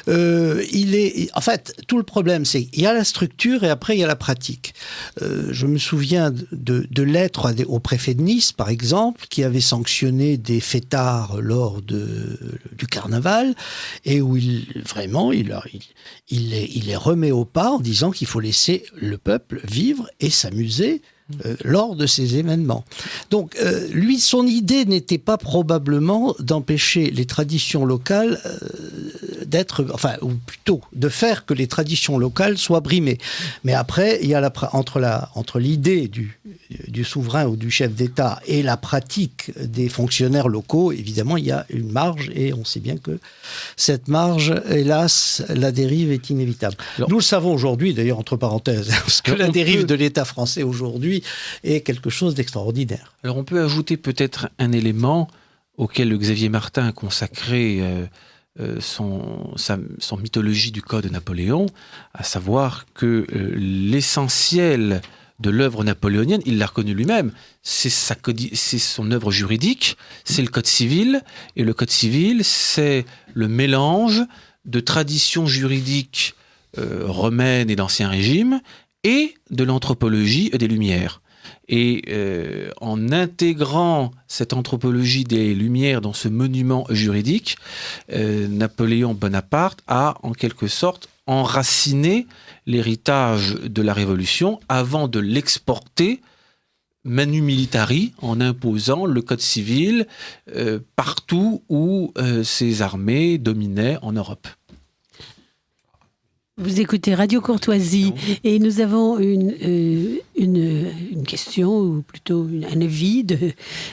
en fait, tout le problème, c'est qu'il y a la structure et après il y a la pratique. Je me souviens de lettres au préfet de Nice, par exemple, qui avait sanctionné des fêtards lors du carnaval, et où il les remet au pas en disant qu'il faut laisser le peuple vivre et s'amuser lors de ces événements. Donc, lui, son idée n'était pas probablement d'empêcher les traditions locales ou plutôt de faire que les traditions locales soient brimées. Mais après, il y a entre l'idée du souverain ou du chef d'État et la pratique des fonctionnaires locaux, évidemment, il y a une marge, et on sait bien que cette marge, hélas, la dérive est inévitable. Nous le savons aujourd'hui, d'ailleurs, entre parenthèses, parce que la dérive de l'État français aujourd'hui est quelque chose d'extraordinaire. Alors on peut ajouter peut-être un élément auquel Xavier Martin a consacré son mythologie du Code de Napoléon, à savoir que l'essentiel de l'œuvre napoléonienne, il l'a reconnu lui-même, c'est son œuvre juridique, c'est le Code civil, et le Code civil, c'est le mélange de traditions juridiques romaines et d'Ancien Régime, et de l'anthropologie des Lumières. Et en intégrant cette anthropologie des Lumières dans ce monument juridique, Napoléon Bonaparte a en quelque sorte enraciné l'héritage de la Révolution avant de l'exporter manu militari en imposant le Code civil partout où ses armées dominaient en Europe. Vous écoutez Radio Courtoisie et nous avons une question, ou plutôt un avis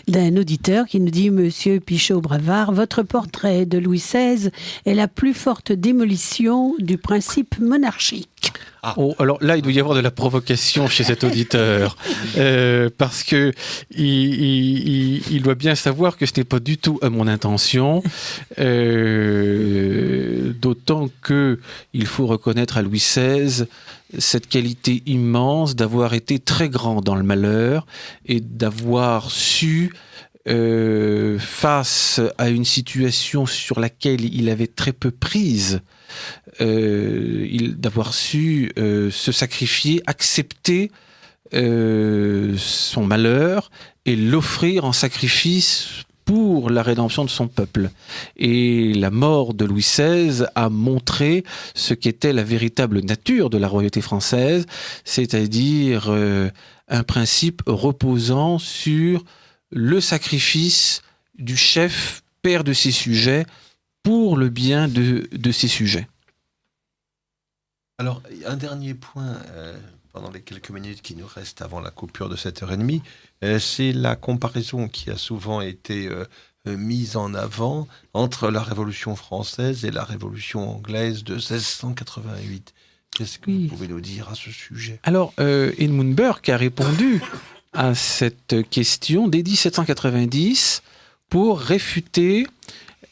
d'un auditeur qui nous dit: Monsieur Pichot-Bravard, votre portrait de Louis XVI est la plus forte démolition du principe monarchique. Oh, alors là, il doit y avoir de la provocation chez cet auditeur, parce que il doit bien savoir que ce n'est pas du tout à mon intention, d'autant que il faut reconnaître à Louis XVI cette qualité immense d'avoir été très grand dans le malheur et d'avoir su, face à une situation sur laquelle il avait très peu prise, d'avoir su se sacrifier, accepter son malheur et l'offrir en sacrifice pour la rédemption de son peuple. Et la mort de Louis XVI a montré ce qu'était la véritable nature de la royauté française, c'est-à-dire un principe reposant sur le sacrifice du chef, père de ses sujets, pour le bien de ses sujets. Alors, un dernier point, pendant les quelques minutes qui nous restent avant la coupure de 7h30, c'est la comparaison qui a souvent été mise en avant entre la Révolution française et la Révolution anglaise de 1688. Qu'est-ce que vous pouvez nous dire à ce sujet ? Alors, Edmund Burke a répondu à cette question dès 1790 pour réfuter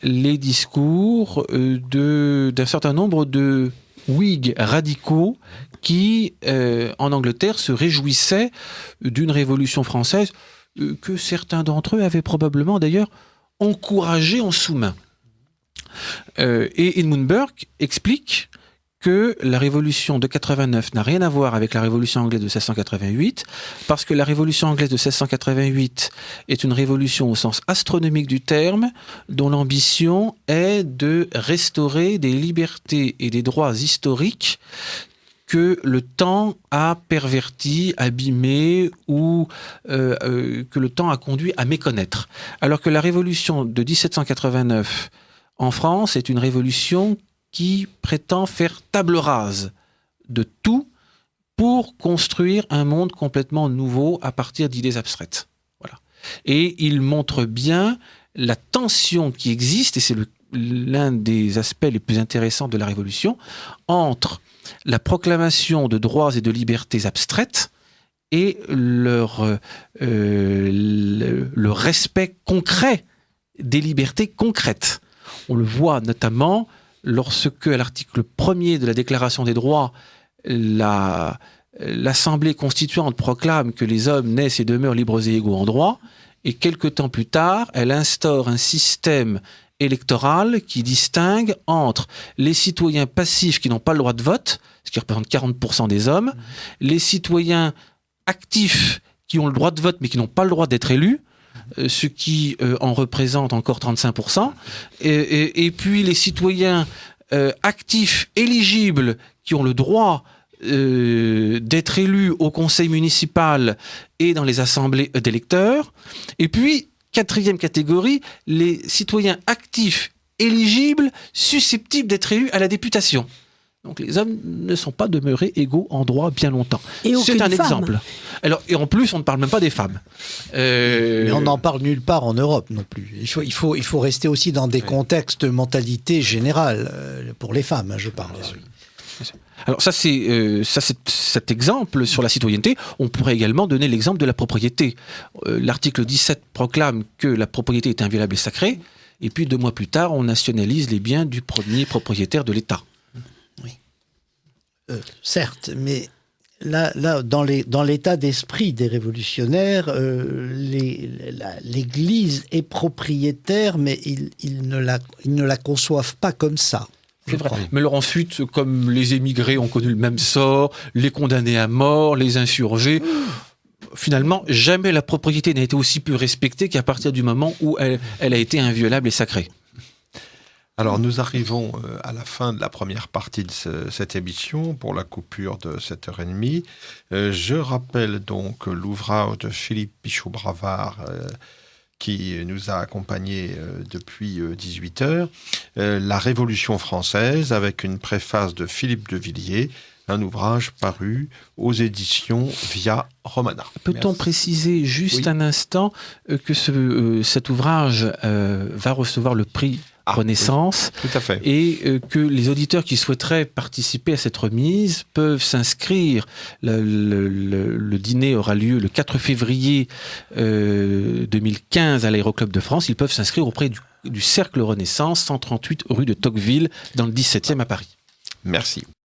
les discours d'un certain nombre de Whigs radicaux qui, en Angleterre, se réjouissaient d'une révolution française que certains d'entre eux avaient probablement d'ailleurs encouragée en sous-main. Et Edmund Burke explique que la révolution de 89 n'a rien à voir avec la révolution anglaise de 1688, parce que la révolution anglaise de 1688 est une révolution au sens astronomique du terme, dont l'ambition est de restaurer des libertés et des droits historiques que le temps a pervertis, abîmés ou que le temps a conduit à méconnaître. Alors que la révolution de 1789 en France est une révolution qui prétend faire table rase de tout pour construire un monde complètement nouveau à partir d'idées abstraites. Voilà. Et il montre bien la tension qui existe, et c'est l'un des aspects les plus intéressants de la Révolution, entre la proclamation de droits et de libertés abstraites et le respect concret des libertés concrètes. On le voit notamment lorsque, à l'article 1er de la Déclaration des droits, l'Assemblée constituante proclame que les hommes naissent et demeurent libres et égaux en droit, et quelque temps plus tard, elle instaure un système électoral qui distingue entre les citoyens passifs qui n'ont pas le droit de vote, ce qui représente 40% des hommes, les citoyens actifs qui ont le droit de vote mais qui n'ont pas le droit d'être élus, ce qui en représente encore 35%, et puis les citoyens actifs éligibles qui ont le droit d'être élus au conseil municipal et dans les assemblées d'électeurs, et puis quatrième catégorie, les citoyens actifs éligibles susceptibles d'être élus à la députation. Donc les hommes ne sont pas demeurés égaux en droit bien longtemps. C'est un exemple. Alors, et en plus, on ne parle même pas des femmes. Mais on n'en parle nulle part en Europe non plus. Il faut rester aussi dans des contextes mentalité générale, pour les femmes, je parle. Alors ça c'est cet exemple sur la citoyenneté. On pourrait également donner l'exemple de la propriété. L'article 17 proclame que la propriété est inviolable et sacrée, et puis 2 mois plus tard, on nationalise les biens du premier propriétaire de l'État. Certes, mais là, dans l'état d'esprit des révolutionnaires, l'Église est propriétaire, mais ils ne la conçoivent pas comme ça. C'est vrai. Mais alors ensuite, comme les émigrés ont connu le même sort, les condamnés à mort, les insurgés, finalement, jamais la propriété n'a été aussi peu respectée qu'à partir du moment où elle a été inviolable et sacrée. Alors nous arrivons à la fin de la première partie de cette émission pour la coupure de 7h30. Je rappelle donc l'ouvrage de Philippe Pichot-Bravard qui nous a accompagnés depuis 18h, La Révolution française, avec une préface de Philippe de Villiers, un ouvrage paru aux éditions Via Romana. Peut-on préciser juste un instant que cet ouvrage va recevoir le prix Renaissance, oui, tout à fait. Et que les auditeurs qui souhaiteraient participer à cette remise peuvent s'inscrire. Le dîner aura lieu le 4 février 2015 à l'Aéroclub de France. Ils peuvent s'inscrire auprès du Cercle Renaissance, 138 rue de Tocqueville, dans le 17e à Paris. Merci.